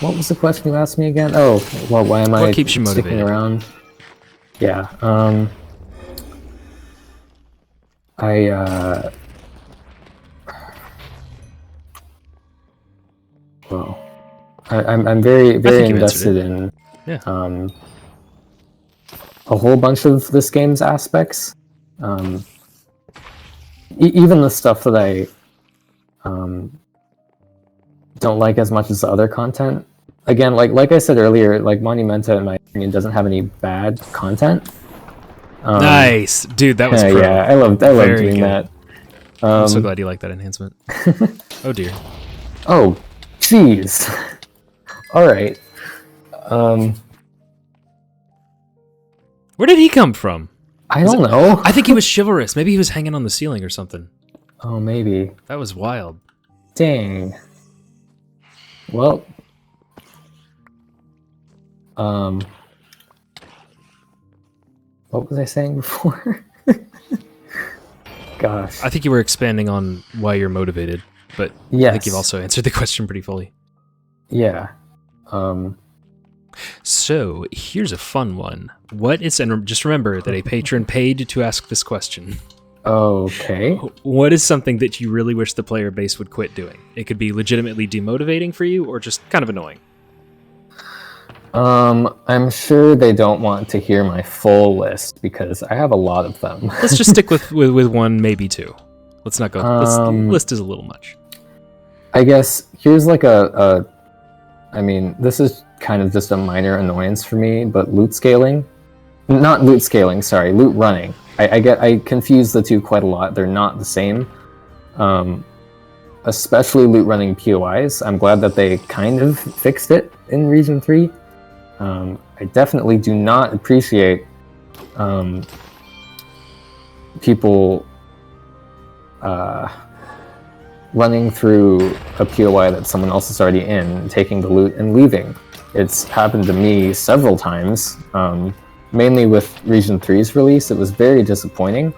What was the question you asked me again? Oh, well, why am I What keeps you sticking motivated? around? Yeah. Well, I'm very, very think you answered invested in Yeah. a whole bunch of this game's aspects. Even the stuff that I don't like as much as the other content. Again, like I said earlier, like Monumenta, in my opinion, doesn't have any bad content. Nice. Dude, that was pro. Yeah, I love Very doing good. that. I'm so glad you like that enhancement. Oh, dear. Oh, jeez. All right. Where did he come from? I don't know. I think he was chivalrous. Maybe he was hanging on the ceiling or something. Oh, maybe. That was wild. Dang. Well. What was I saying before? Gosh. I think you were expanding on why you're motivated, but Yes. I think you've also answered the question pretty fully. Yeah. So, here's a fun one. What is, and just remember that a patron paid to ask this question. Okay. What is something that you really wish the player base would quit doing? It could be legitimately demotivating for you or just kind of annoying. I'm sure they don't want to hear my full list because I have a lot of them. Let's just stick with one, maybe two. Let's not go. List is a little much. I guess here's like I mean, this is kind of just a minor annoyance for me, but loot scaling. Not loot scaling, sorry, loot running. I confuse the two quite a lot. They're not the same. Especially loot running POIs. I'm glad that they kind of fixed it in Region 3. I definitely do not appreciate people running through a POI that someone else is already in, taking the loot and leaving. It's happened to me several times, mainly with Region 3's release. It was very disappointing.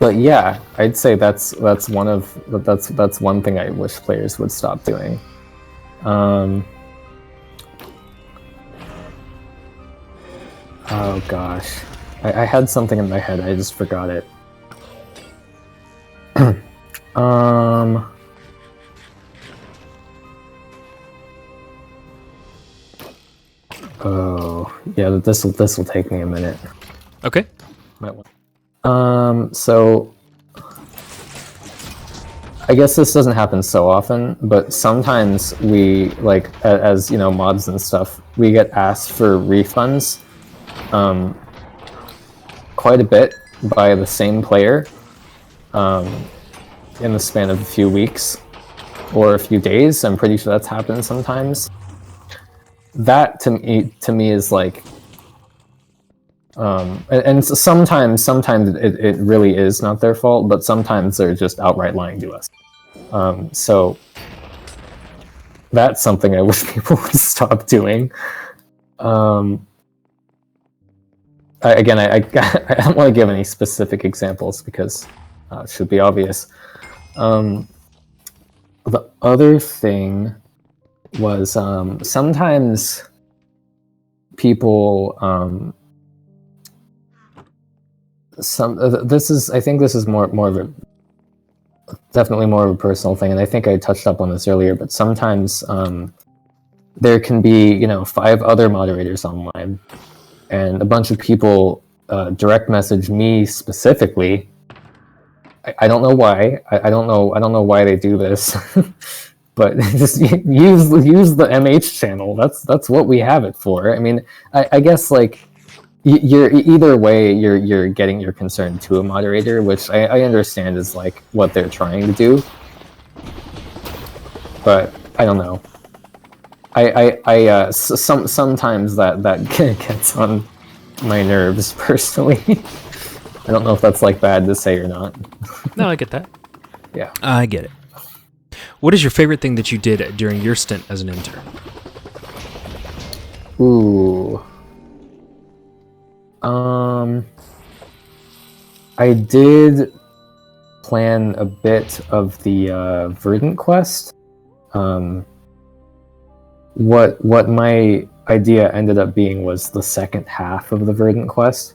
But yeah, I'd say that's one thing I wish players would stop doing. Oh gosh, I had something in my head. I just forgot it. Oh yeah, this will take me a minute. Okay. So I guess this doesn't happen so often, but sometimes we, like, as you know, mods and stuff, we get asked for refunds quite a bit by the same player in the span of a few weeks or a few days. I'm pretty sure that's happened sometimes. that to me is like, and sometimes it really is not their fault, but sometimes they're just outright lying to us. So that's something I wish people would stop doing. I don't want to give any specific examples because it should be obvious. The other thing was sometimes people I think this is more of a definitely more of a personal thing, and I think I touched up on this earlier, but sometimes there can be 5 other moderators online, and a bunch of people direct message me specifically. I don't know why. I don't know why they do this, but just use the MH channel. That's what we have it for. I mean, I guess like you're either way you're getting your concern to a moderator, which I understand is like what they're trying to do, but I don't know. Sometimes that gets on my nerves personally. I don't know if that's like bad to say or not. No, I get that. Yeah, I get it. What is your favorite thing that you did during your stint as an intern? Ooh. I did plan a bit of the Verdant quest. What my idea ended up being was the second half of the Verdant quest.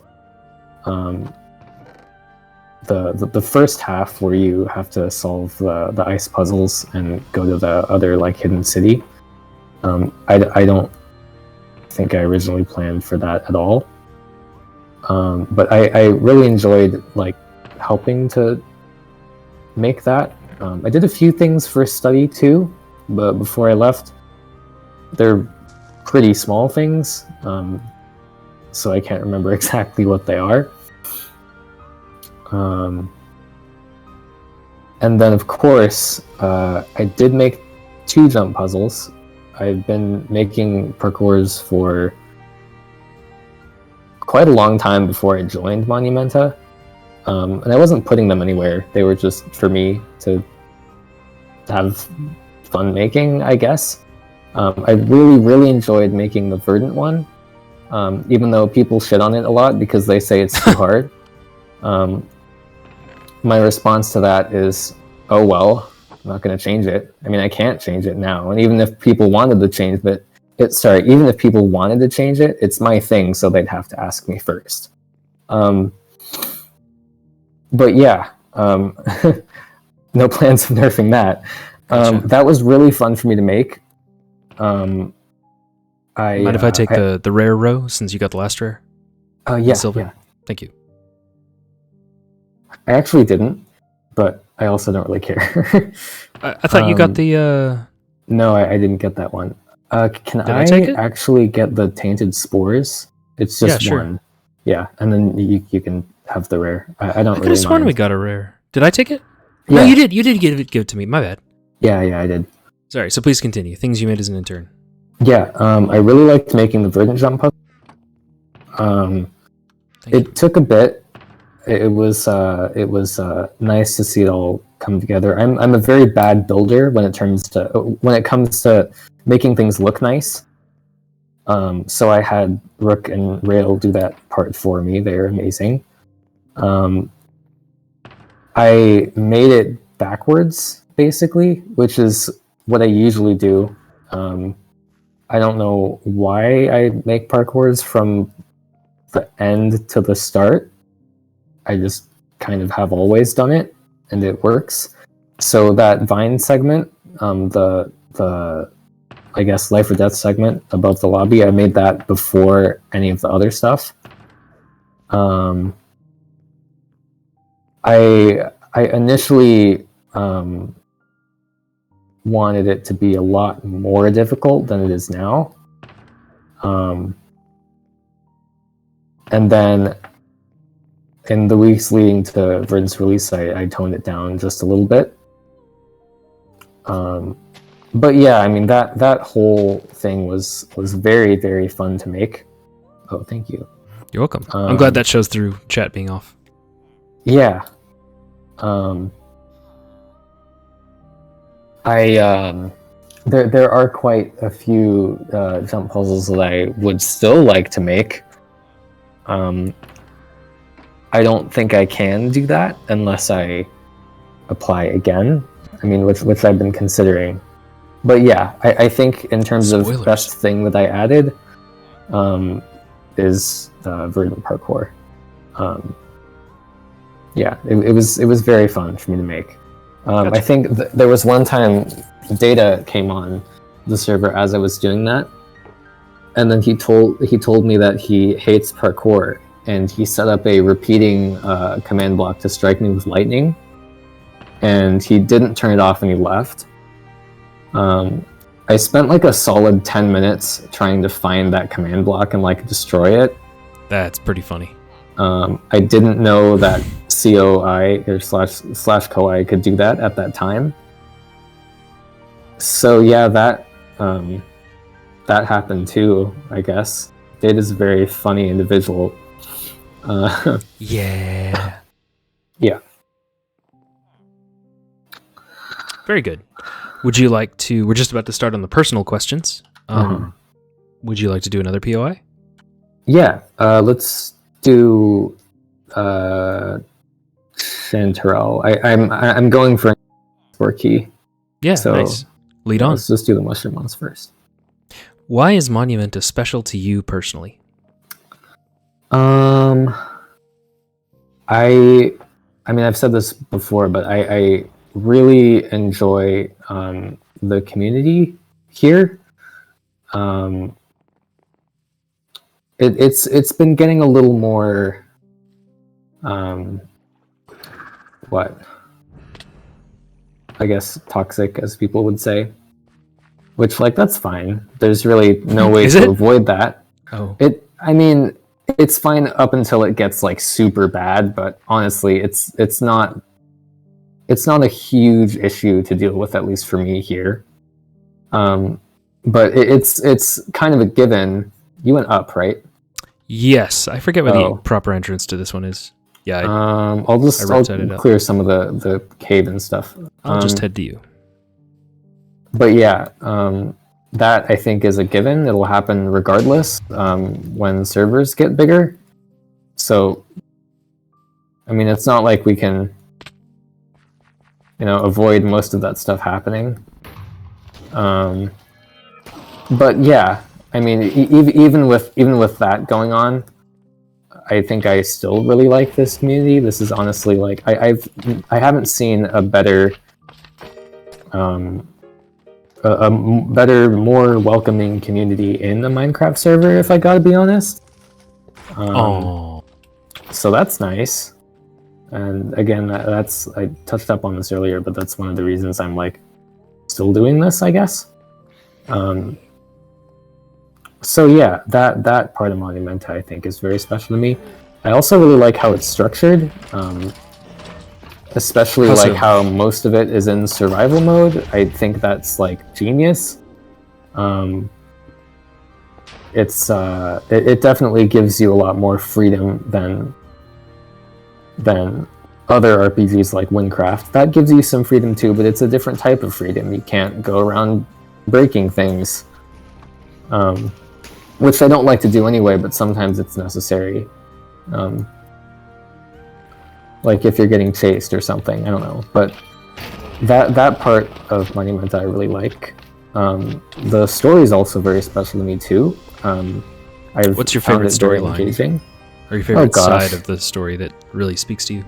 The first half where you have to solve the ice puzzles and go to the other like hidden city. I don't think I originally planned for that at all. But I really enjoyed like helping to make that. I did a few things for study too, but before I left, they're pretty small things, so I can't remember exactly what they are. And then of course, I did make 2 jump puzzles. I've been making parkours for quite a long time before I joined Monumenta, and I wasn't putting them anywhere. They were just for me to have fun making, I guess. I really enjoyed making the Verdant one, even though people shit on it a lot because they say it's too hard. My response to that is, oh well, I'm not going to change it. I mean, I can't change it now, and even if people wanted to change it, even if people wanted to change it, it's my thing, so they'd have to ask me first. But yeah, no plans of nerfing that. Gotcha. That was really fun for me to make. Mind if I take the rare row since you got the last rare? Yeah, Silver? yeah. Thank you. I actually didn't, but I also don't really care. I thought you got the... No, I didn't get that one. Can I take it? actually get the tainted spores? It's just sure. one. Yeah, and then you can have the rare. I don't really just mind. one we got a rare. Did I take it? Yeah. No, you did. You did give it to me. My bad. Yeah, I did. Sorry, so please continue. Things you made as an intern. Yeah, I really liked making the Verdant jump puzzle. It took a bit. It was nice to see it all come together. I'm a very bad builder when it comes to making things look nice. So I had Rook and Rail do that part for me. They're amazing. I made it backwards, basically, which is what I usually do. I don't know why I make parkours from the end to the start. I just kind of have always done it, and it works. So that Vine segment, the I guess life or death segment above the lobby, I made that before any of the other stuff. I initially wanted it to be a lot more difficult than it is now. And then in the weeks leading to Verdant's release, I toned it down just a little bit. but yeah, I mean that whole thing was very, very fun to make. Oh, thank you. You're welcome. I'm glad that shows through chat being off. Yeah. There are quite a few jump puzzles that I would still like to make. I don't think I can do that unless I apply again. I mean, which I've been considering. But yeah, I think in terms Spoilers. of best thing that I added, is vertical parkour. Yeah, it was very fun for me to make. I think there was one time Data came on the server as I was doing that, and then he told me that he hates parkour, and he set up a repeating command block to strike me with lightning, and he didn't turn it off and he left. I spent like a solid 10 minutes trying to find that command block and like destroy it. That's pretty funny. I didn't know that COI or slash COI could do that at that time. So yeah, that happened too, I guess. Data's a very funny individual. Yeah. Yeah. Very good. Would you like to... We're just about to start on the personal questions. Would you like to do another POI? Yeah. Let's do Chanterelle. I'm going for a key. Yeah, so nice. Lead on. Let's just do the mushroom ones first. Why is Monumenta special to you personally? I mean, I've said this before, but I really enjoy the community here. It's been getting a little more I guess toxic, as people would say, which like that's fine. There's really no way to avoid that. I mean, it's fine up until it gets like super bad, but honestly, it's not a huge issue to deal with, at least for me here. But it's kind of a given. You went up, right? Yes, I forget what the proper entrance to this one is. Yeah. I'll clear some of the cave and stuff. I'll just head to you. But yeah, that I think is a given. It'll happen regardless when servers get bigger. So, I mean, it's not like we can, avoid most of that stuff happening. But yeah, I mean, even with that going on, I think I still really like this community. This is honestly like I haven't seen a better, more welcoming community in the Minecraft server, if I gotta be honest. So that's nice. And again, that's I touched up on this earlier, but that's one of the reasons I'm like still doing this, I guess. So yeah, that part of Monumenta I think is very special to me. I also really like how it's structured, especially how most of it is in survival mode. I think that's like genius. It definitely gives you a lot more freedom than other RPGs like Minecraft. That gives you some freedom too, but it's a different type of freedom. You can't go around breaking things. Which I don't like to do anyway, but sometimes it's necessary. Like if you're getting chased or something, I don't know. But that part of Monumenta I really like. The story is also very special to me too. What's your favorite storyline? Or your favorite side of the story that really speaks to you?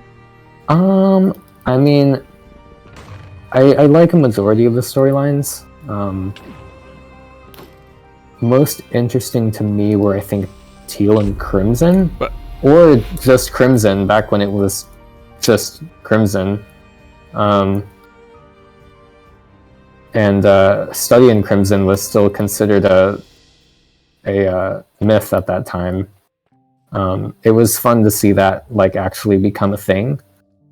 I mean, I like a majority of the storylines. Most interesting to me were, I think, Teal and Crimson, or just Crimson back when it was just Crimson. And Study in Crimson was still considered a myth at that time. It was fun to see that like actually become a thing.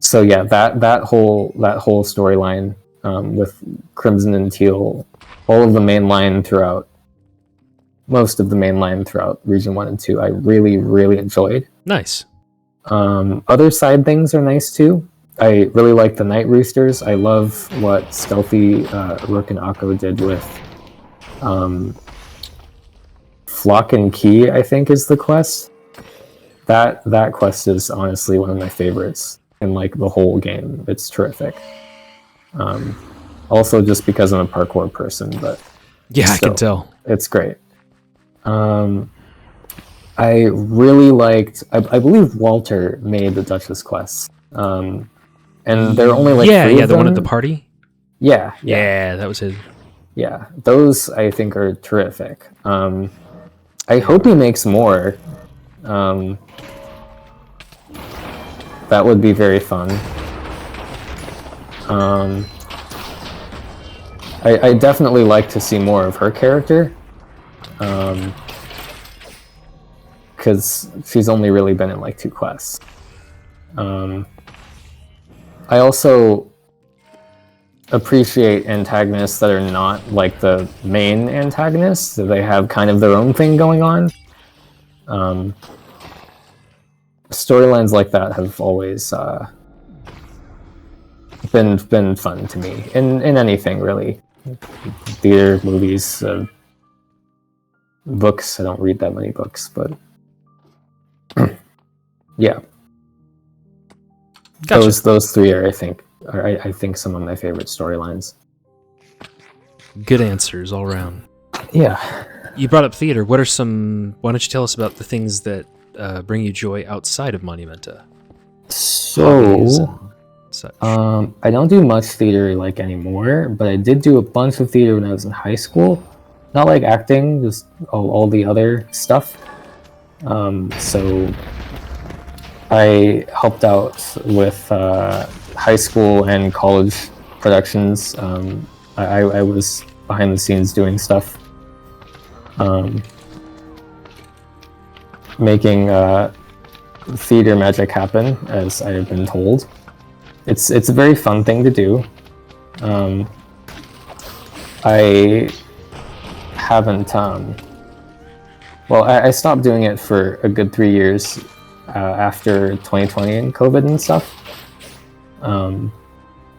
So yeah, that whole storyline with Crimson and Teal, all of the main line throughout, most of the main line throughout Region 1 and 2, I really, really enjoyed. Nice. Other side things are nice too. I really like the Night Roosters. I love what Stealthy Rook and Akko did with Flock and Key, I think is the quest. That quest is honestly one of my favorites in like the whole game. It's terrific. Also just because I'm a parkour person, but yeah, still, I can tell. It's great. I really liked. I believe Walter made the Duchess quests, and there are only like three of the them. one at the party. Yeah, that was his. Yeah, those I think are terrific. I hope he makes more. That would be very fun. I definitely like to see more of her character. Because she's only really been in like 2 quests. I also appreciate antagonists that are not like the main antagonists, so they have kind of their own thing going on. Storylines like that have always been fun to me in anything really. Theater, movies, books. I don't read that many books, but yeah. Gotcha. Those 3 are I think some of my favorite storylines. Good answers all around. Yeah. You brought up theater. What are some? Why don't you tell us about the things that bring you joy outside of Monumenta? Hobbies So, and such. I don't do much theater like anymore, but I did do a bunch of theater when I was in high school. Not like acting, just all the other stuff. So I helped out with high school and college productions. I was behind the scenes doing stuff, making theater magic happen, as I have been told. It's a very fun thing to do. I haven't. Well, I stopped doing it for a good 3 years after 2020 and COVID and stuff. And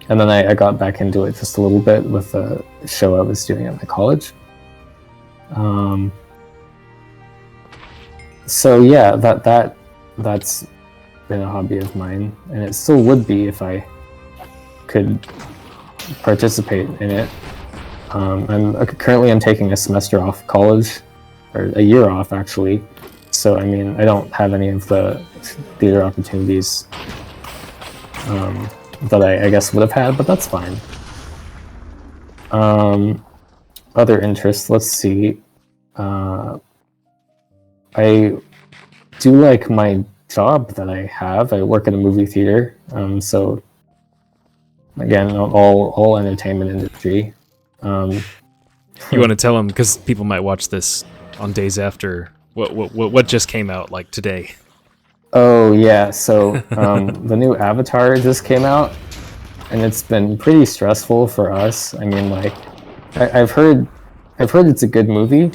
then I got back into it just a little bit with a show I was doing at my college. So yeah, that's been a hobby of mine, and it still would be if I could participate in it. I'm taking a semester off college, or a year off actually. So I mean, I don't have any of the theater opportunities that I guess would have had, but that's fine. Other interests, let's see. I do like my job that I have. I work at a movie theater, so again, all entertainment industry. You want to tell them, because people might watch this on days after. What just came out like today? Oh yeah, so the new Avatar just came out, and it's been pretty stressful for us. I mean, like, I've heard it's a good movie,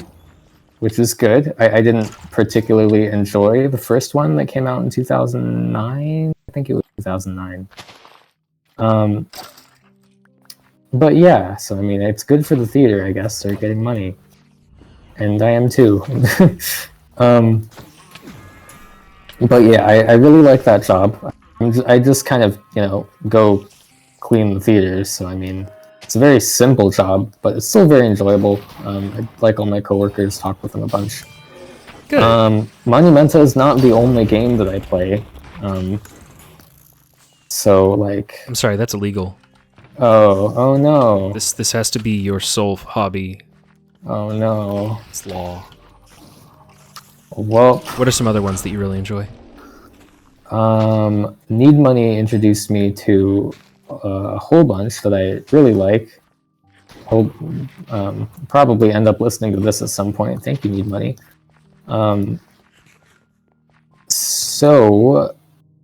which is good. I didn't particularly enjoy the first one that came out in 2009. I think it was 2009. But yeah, so I mean, it's good for the theater, I guess. They're getting money, and I am too. But yeah, I really like that job. I just kind of, go clean the theaters. So I mean, it's a very simple job, but it's still very enjoyable. I like all my coworkers, talk with them a bunch. Good. Monumenta is not the only game that I play. So like, I'm sorry, that's illegal. oh no. This has to be your sole hobby. Oh no. It's law. Well, what are some other ones that you really enjoy? Need Money introduced me to a whole bunch that I really like. I'll probably end up listening to this at some point. Thank you, Need Money. So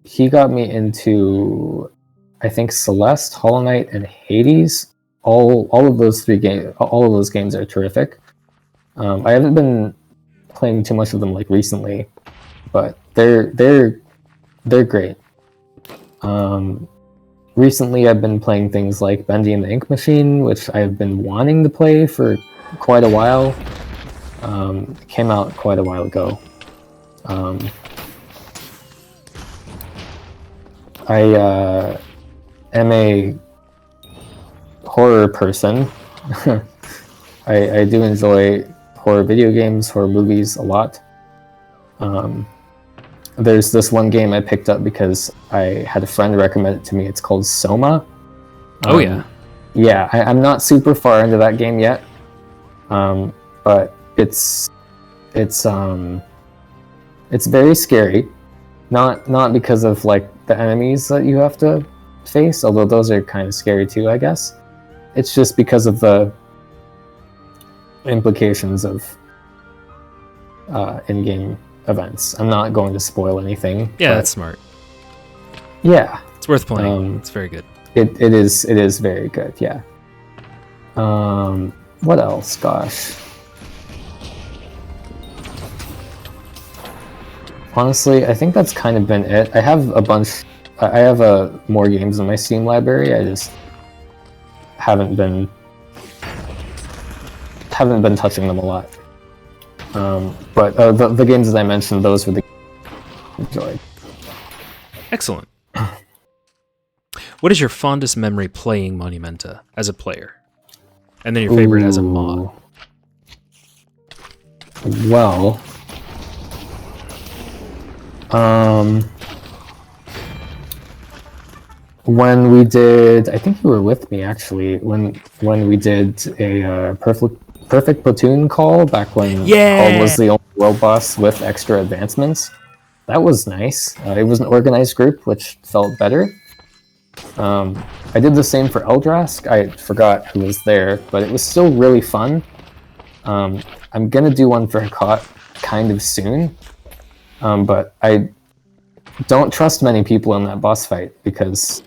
he got me into, I think, Celeste, Hollow Knight, and Hades. all of those all of those games are terrific. I haven't been playing too much of them like recently, but they're great. Recently, I've been playing things like Bendy and the Ink Machine, which I've been wanting to play for quite a while. It came out quite a while ago. I am a horror person. I do enjoy horror video games, horror movies a lot. There's this one game I picked up because I had a friend recommend it to me. It's called Soma. Oh yeah. Yeah, I'm not super far into that game yet, but it's very scary. Not because of like the enemies that you have to face, although those are kind of scary too, I guess. It's just because of the implications of in-game events. I'm not going to spoil anything. Yeah, that's smart. Yeah, it's worth playing. It's very good. It is very good. Yeah. What else? Gosh. Honestly, I think that's kind of been it. I have a bunch. I have more games in my Steam library. I just haven't been touching them a lot. But the games that I mentioned, those were the games I enjoyed. Excellent. What is your fondest memory playing Monumenta as a player? And then your favorite as a mod? Well, when we did, I think you were with me actually, when we did a perfect platoon call back when call was the only world boss with extra advancements. That was nice. It was an organized group, which felt better. I did the same for Eldrask. I forgot who was there, but it was still really fun. I'm gonna do one for Hakot kind of soon, but I don't trust many people in that boss fight because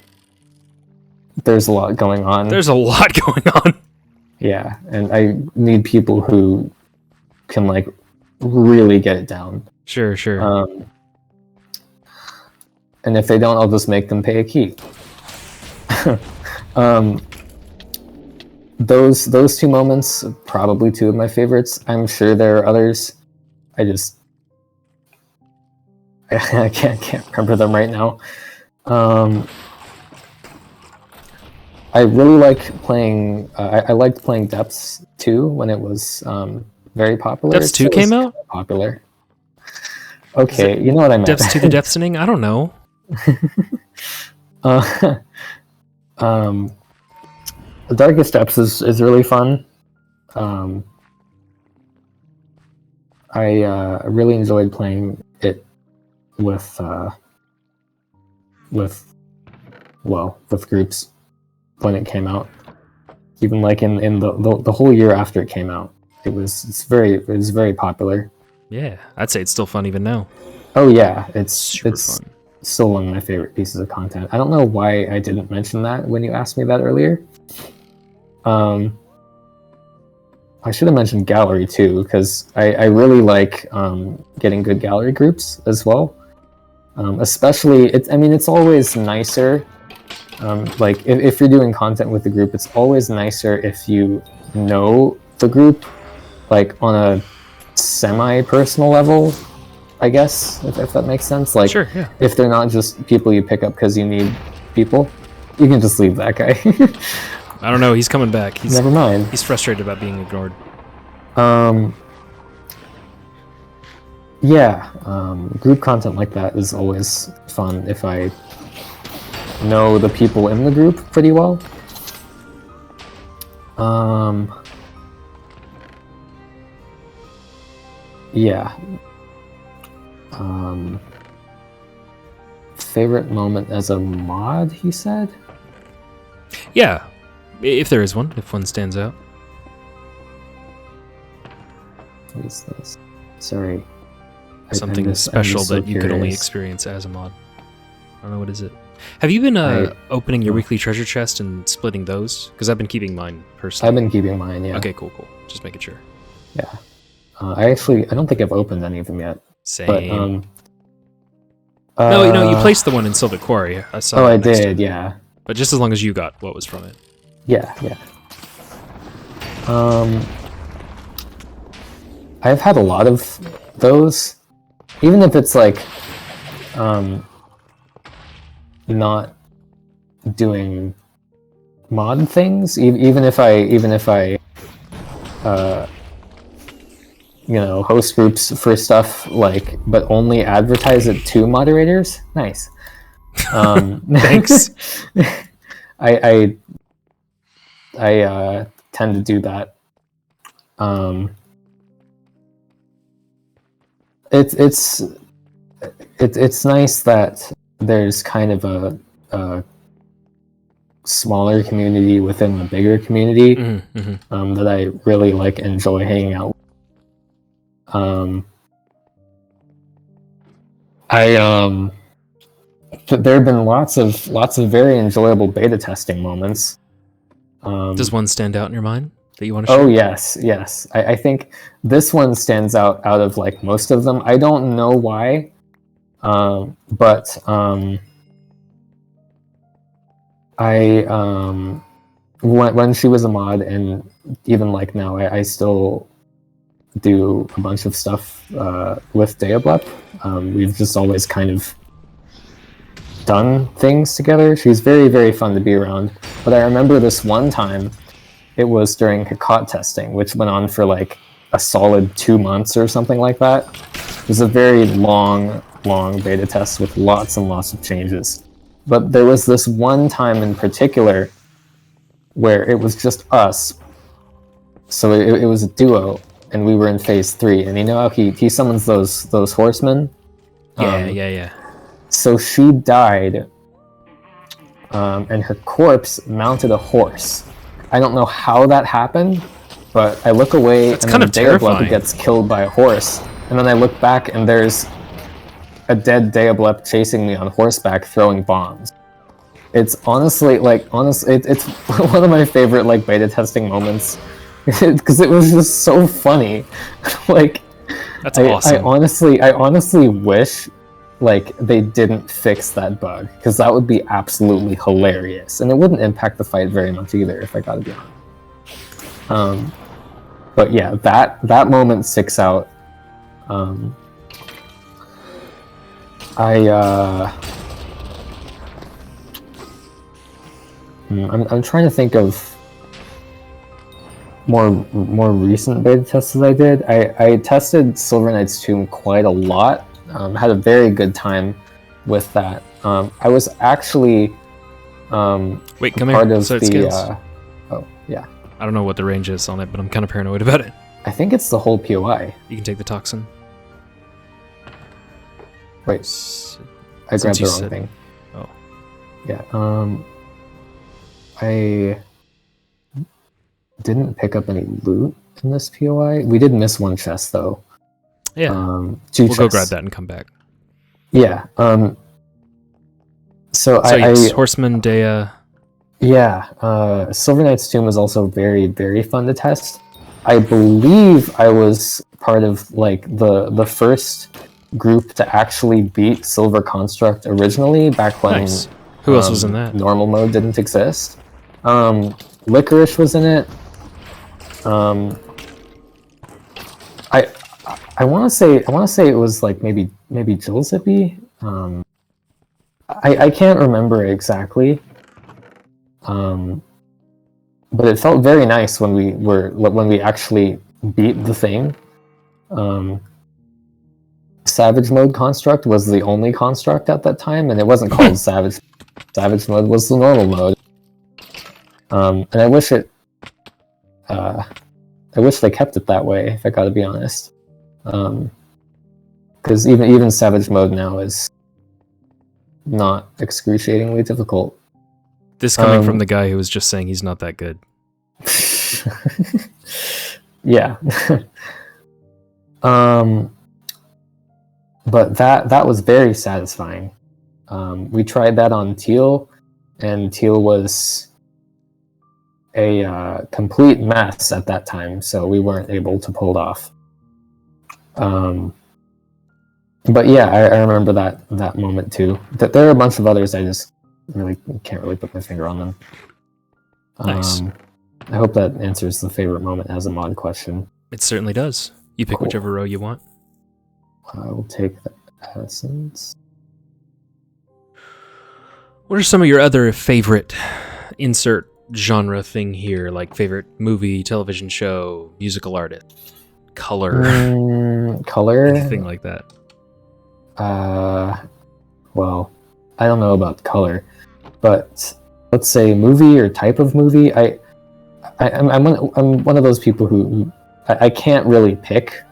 there's a lot going on. There's a lot going on. Yeah, and I need people who can like really get it down. Sure. And if they don't, I'll just make them pay a key. Those two moments, probably two of my favorites. I'm sure there are others. I can't remember them right now. I really like playing. I liked playing Depths 2 when it was very popular. Depths 2 came out? Popular. Okay, you know what I meant. Depths 2 the Depthsening? I don't know. The Darkest Depths is really fun. I really enjoyed playing it with groups when it came out. Even like in the whole year after it came out, it was very popular. Yeah, I'd say it's still fun even now. Oh yeah, it's super fun. Still one of my favorite pieces of content. I don't know why I didn't mention that when you asked me that earlier. I should have mentioned gallery too, because I really like getting good gallery groups as well. Especially, it's always nicer. Like if you're doing content with the group, it's always nicer if you know the group, like on a semi-personal level, I guess, if that makes sense. Like, sure, yeah. If they're not just people you pick up because you need people, you can just leave that guy. I don't know. He's coming back. Never mind. He's frustrated about being ignored. Yeah. Group content like that is always fun if I know the people in the group pretty well. Yeah. Favorite moment as a mod, he said? Yeah. If there is one, if one stands out. What is this? Sorry. Something special that you could only experience as a mod. I don't know, what is it? Have you been opening your weekly treasure chest and splitting those? Because I've been keeping mine personally. I've been keeping mine, yeah. Okay, cool. Just making sure. Yeah. I don't think I've opened any of them yet. Same. But, no, you placed the one in Silver Quarry. I saw. Oh, I did, yeah. But just as long as you got what was from it. Yeah. I've had a lot of those, even if it's like, not doing mod things. Even if I, host groups for stuff like, but only advertise it to moderators. Nice. Thanks. I tend to do that. It's nice that there's kind of a smaller community within a bigger community that I really enjoy hanging out with. There have been lots of very enjoyable beta testing moments. Does one stand out in your mind that you want to share? Oh yes. I think this one stands out of most of them. I don't know why, but when she was a mod, and even now, I still do a bunch of stuff with Deoblep. We've just always kind of done things together. She's very, very fun to be around. But I remember this one time, it was during Hakot testing, which went on for a solid 2 months or something like that. It was a very long beta test with lots and lots of changes. But there was this one time in particular where it was just us. So it was a duo, and we were in phase 3. And you know how he summons those horsemen? Yeah. So she died, and her corpse mounted a horse. I don't know how that happened, but I look away, and then Deoblep gets killed by a horse. And then I look back, and there's a dead Deoblep chasing me on horseback, throwing bombs. It's honestly, it's one of my favorite beta testing moments, because it was just so funny. That's awesome. I honestly wish they didn't fix that bug, because that would be absolutely hilarious, and it wouldn't impact the fight very much either, if I gotta be honest. But yeah, that moment sticks out. I'm trying to think of more recent beta tests that I did. I tested Silver Knight's Tomb quite a lot. Had a very good time with that. I was actually wait, come part here. of so the. Oh yeah. I don't know what the range is on it, but I'm kind of paranoid about it. I think it's the whole POI. You can take the toxin. Wait, I grabbed the wrong thing. Oh. Yeah. I didn't pick up any loot in this POI. We did miss one chest though. Yeah. We'll go grab that and come back. Yeah. So Horseman Dea. Yeah. Silver Knight's Tomb was also very, very fun to test. I believe I was part of the first group to actually beat Silver Construct originally, back when Nice. Who else was in that? Normal mode didn't exist. Licorice was in it. I want to say it was maybe Jill Zippy. I can't remember exactly. But it felt very nice when we actually beat the thing. Savage mode construct was the only construct at that time, and it wasn't called Savage. Savage mode was the normal mode. And I wish they kept it that way, if I gotta be honest. Because even Savage mode now is not excruciatingly difficult. This coming from the guy who was just saying he's not that good. Yeah. But that was very satisfying. We tried that on Teal, and Teal was a complete mess at that time, so we weren't able to pull it off. But yeah, I remember that moment too. There are a bunch of others, I just can't really put my finger on them. Nice. I hope that answers the favorite moment as a mod question. It certainly does. You pick whichever row you want. I will take the essence. What are some of your other favorite insert genre thing here, like favorite movie, television show, musical artist, color, color, anything like that? Well, I don't know about color, but let's say movie or type of movie. I'm one of those people who I can't really pick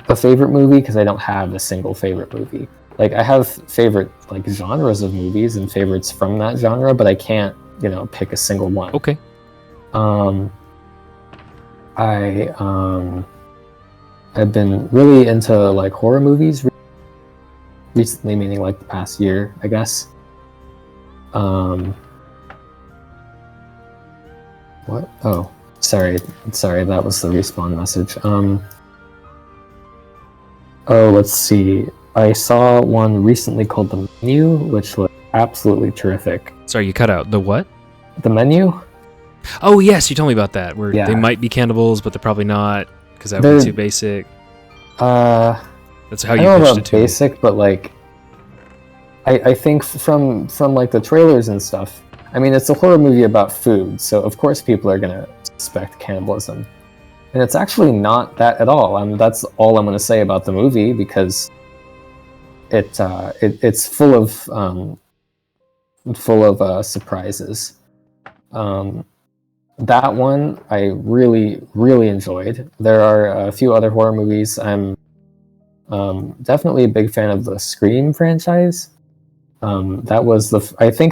a favorite movie because I don't have a single favorite movie. Like, I have favorite like genres of movies and favorites from that genre, but I can't, pick a single one. Okay. I've been really into like horror movies recently, meaning like the past year, I guess. What? Oh, sorry, that was the respawn message. Oh, let's see. I saw one recently called The Menu, which was absolutely terrific. Sorry, you cut out. The what? The Menu? Oh, yes, you told me about that, where they might be cannibals, but they're probably not, because that would be too basic. That's how you pitched it to me. I don't know about basic, but like, I think from like the trailers and stuff, I mean, it's a horror movie about food, so of course people are going to suspect cannibalism. And it's actually not that at all. That's all I'm going to say about the movie, because it's full of surprises. That one I really, really enjoyed. There are a few other horror movies. I'm definitely a big fan of the Scream franchise. I think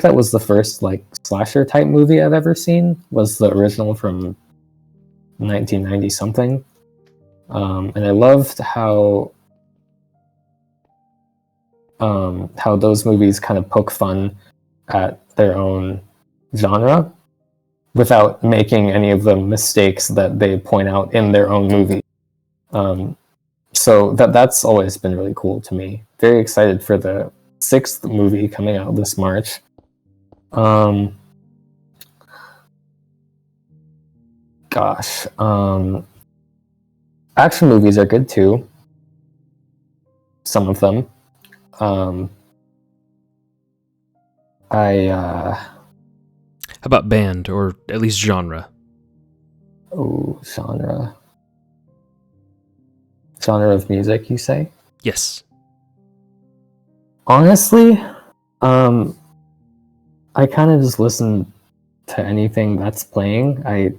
that was the first like slasher type movie I've ever seen. Was the original from 1990 something, and I loved how those movies kind of poke fun at their own genre without making any of the mistakes that they point out in their own movie. So that's always been really cool to me. Very excited for the 6th movie coming out this March. Action movies are good too. Some of them. How about band, or at least genre? Oh, genre. Genre of music, you say? Yes. Honestly, I kind of just listen to anything that's playing. I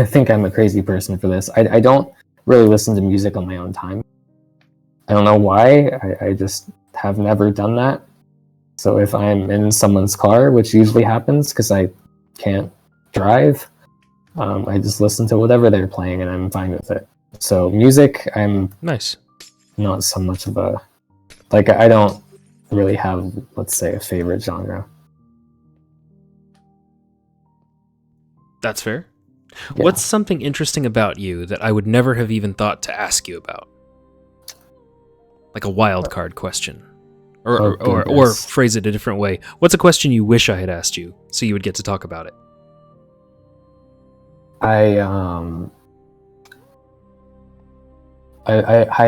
think I'm a crazy person for this. I don't really listen to music on my own time. I don't know why. I just have never done that. So if I'm in someone's car, which usually happens because I can't drive, I just listen to whatever they're playing and I'm fine with it. So music, I'm nice. Not so much of a, like, I don't really have, let's say, a favorite genre. That's fair. Yeah. What's something interesting about you that I would never have even thought to ask you about? Like a wild card question. Or phrase it a different way. What's a question you wish I had asked you so you would get to talk about it? I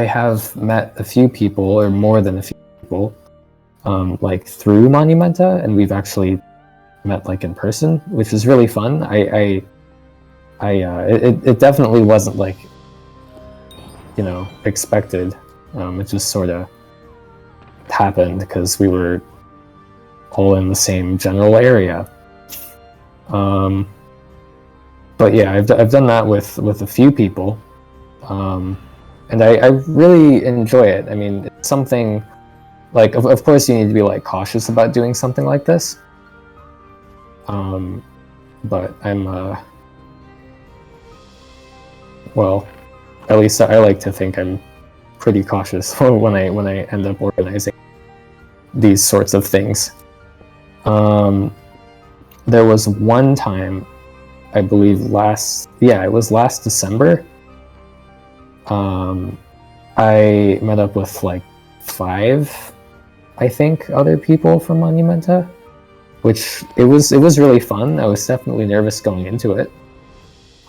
have met a few people, or more than a few people, like through Monumenta, and we've actually met like in person, which is really fun. It definitely wasn't like, expected. It just sort of happened because we were all in the same general area. But yeah, I've done that with a few people, and I really enjoy it. I mean, it's something like, of course, you need to be like cautious about doing something like this. But I'm well, at least I like to think I'm pretty cautious when I end up organizing these sorts of things. There was one time, I believe it was last December. I met up with like 5, I think, other people from Monumenta, which it was really fun. I was definitely nervous going into it.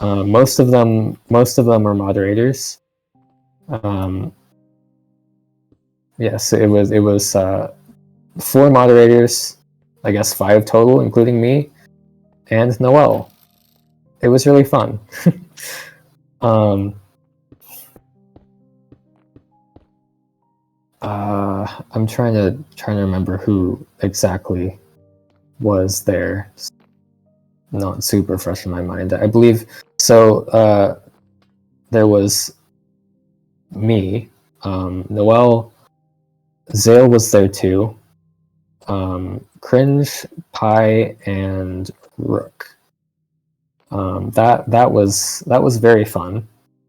Most of them are moderators. Yes, it was 4 moderators, I guess 5 total, including me and Noel. It was really fun. I'm trying to remember who exactly was there. It's not super fresh in my mind. I believe so. There was me, Noel, Zale was there too. Cringe, Pie, and Rook. That was very fun.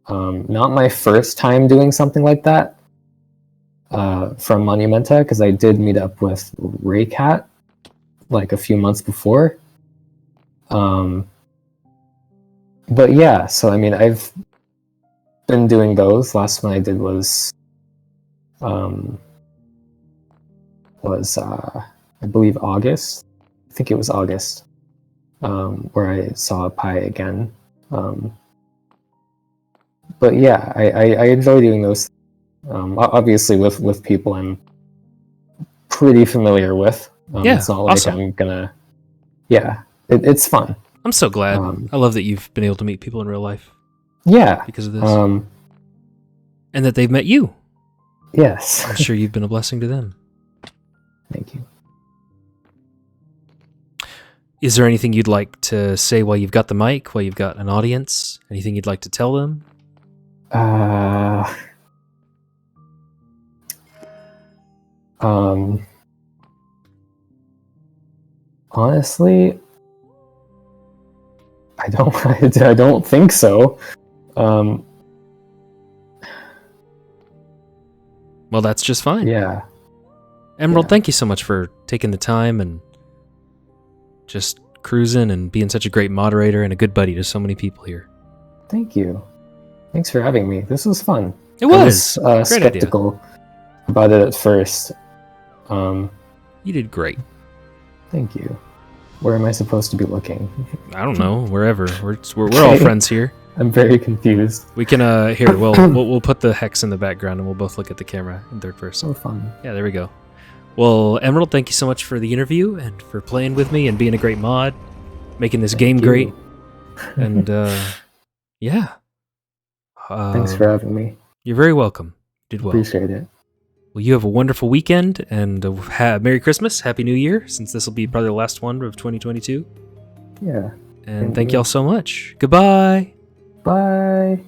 Not my first time doing something like that. From Monumenta, because I did meet up with Raycat like a few months before. But yeah, so I mean, I've been doing those. Last one I did was I believe August. I think it was August, where I saw Pi again. But yeah, I enjoy doing those. Obviously, with people I'm pretty familiar with. It's not like awesome. I'm gonna. Yeah, it's fun. I'm so glad. I love that you've been able to meet people in real life. Yeah, because of this, and that they've met you. Yes, I'm sure you've been a blessing to them. Thank you. Is there anything you'd like to say while you've got the mic, while you've got an audience? Anything you'd like to tell them? Honestly, I don't think so. Well, that's just fine. Yeah. Emerald, thank you so much for taking the time and just cruising and being such a great moderator and a good buddy to so many people here. Thank you. Thanks for having me. This was fun. It was. I was skeptical about it at first. You did great. Thank you. Where am I supposed to be looking? I don't know. Wherever. We're all friends here. I'm very confused. We can here. We'll put the hex in the background and we'll both look at the camera in third person. So fun. Yeah, there we go. Well, Emerald, thank you so much for the interview and for playing with me and being a great mod, making this game great. And yeah. Thanks for having me. You're very welcome. You did well. Appreciate it. Well, you have a wonderful weekend and Merry Christmas, Happy New Year, since this will be probably the last one of 2022. Yeah. And thank y'all so much. Goodbye. Bye.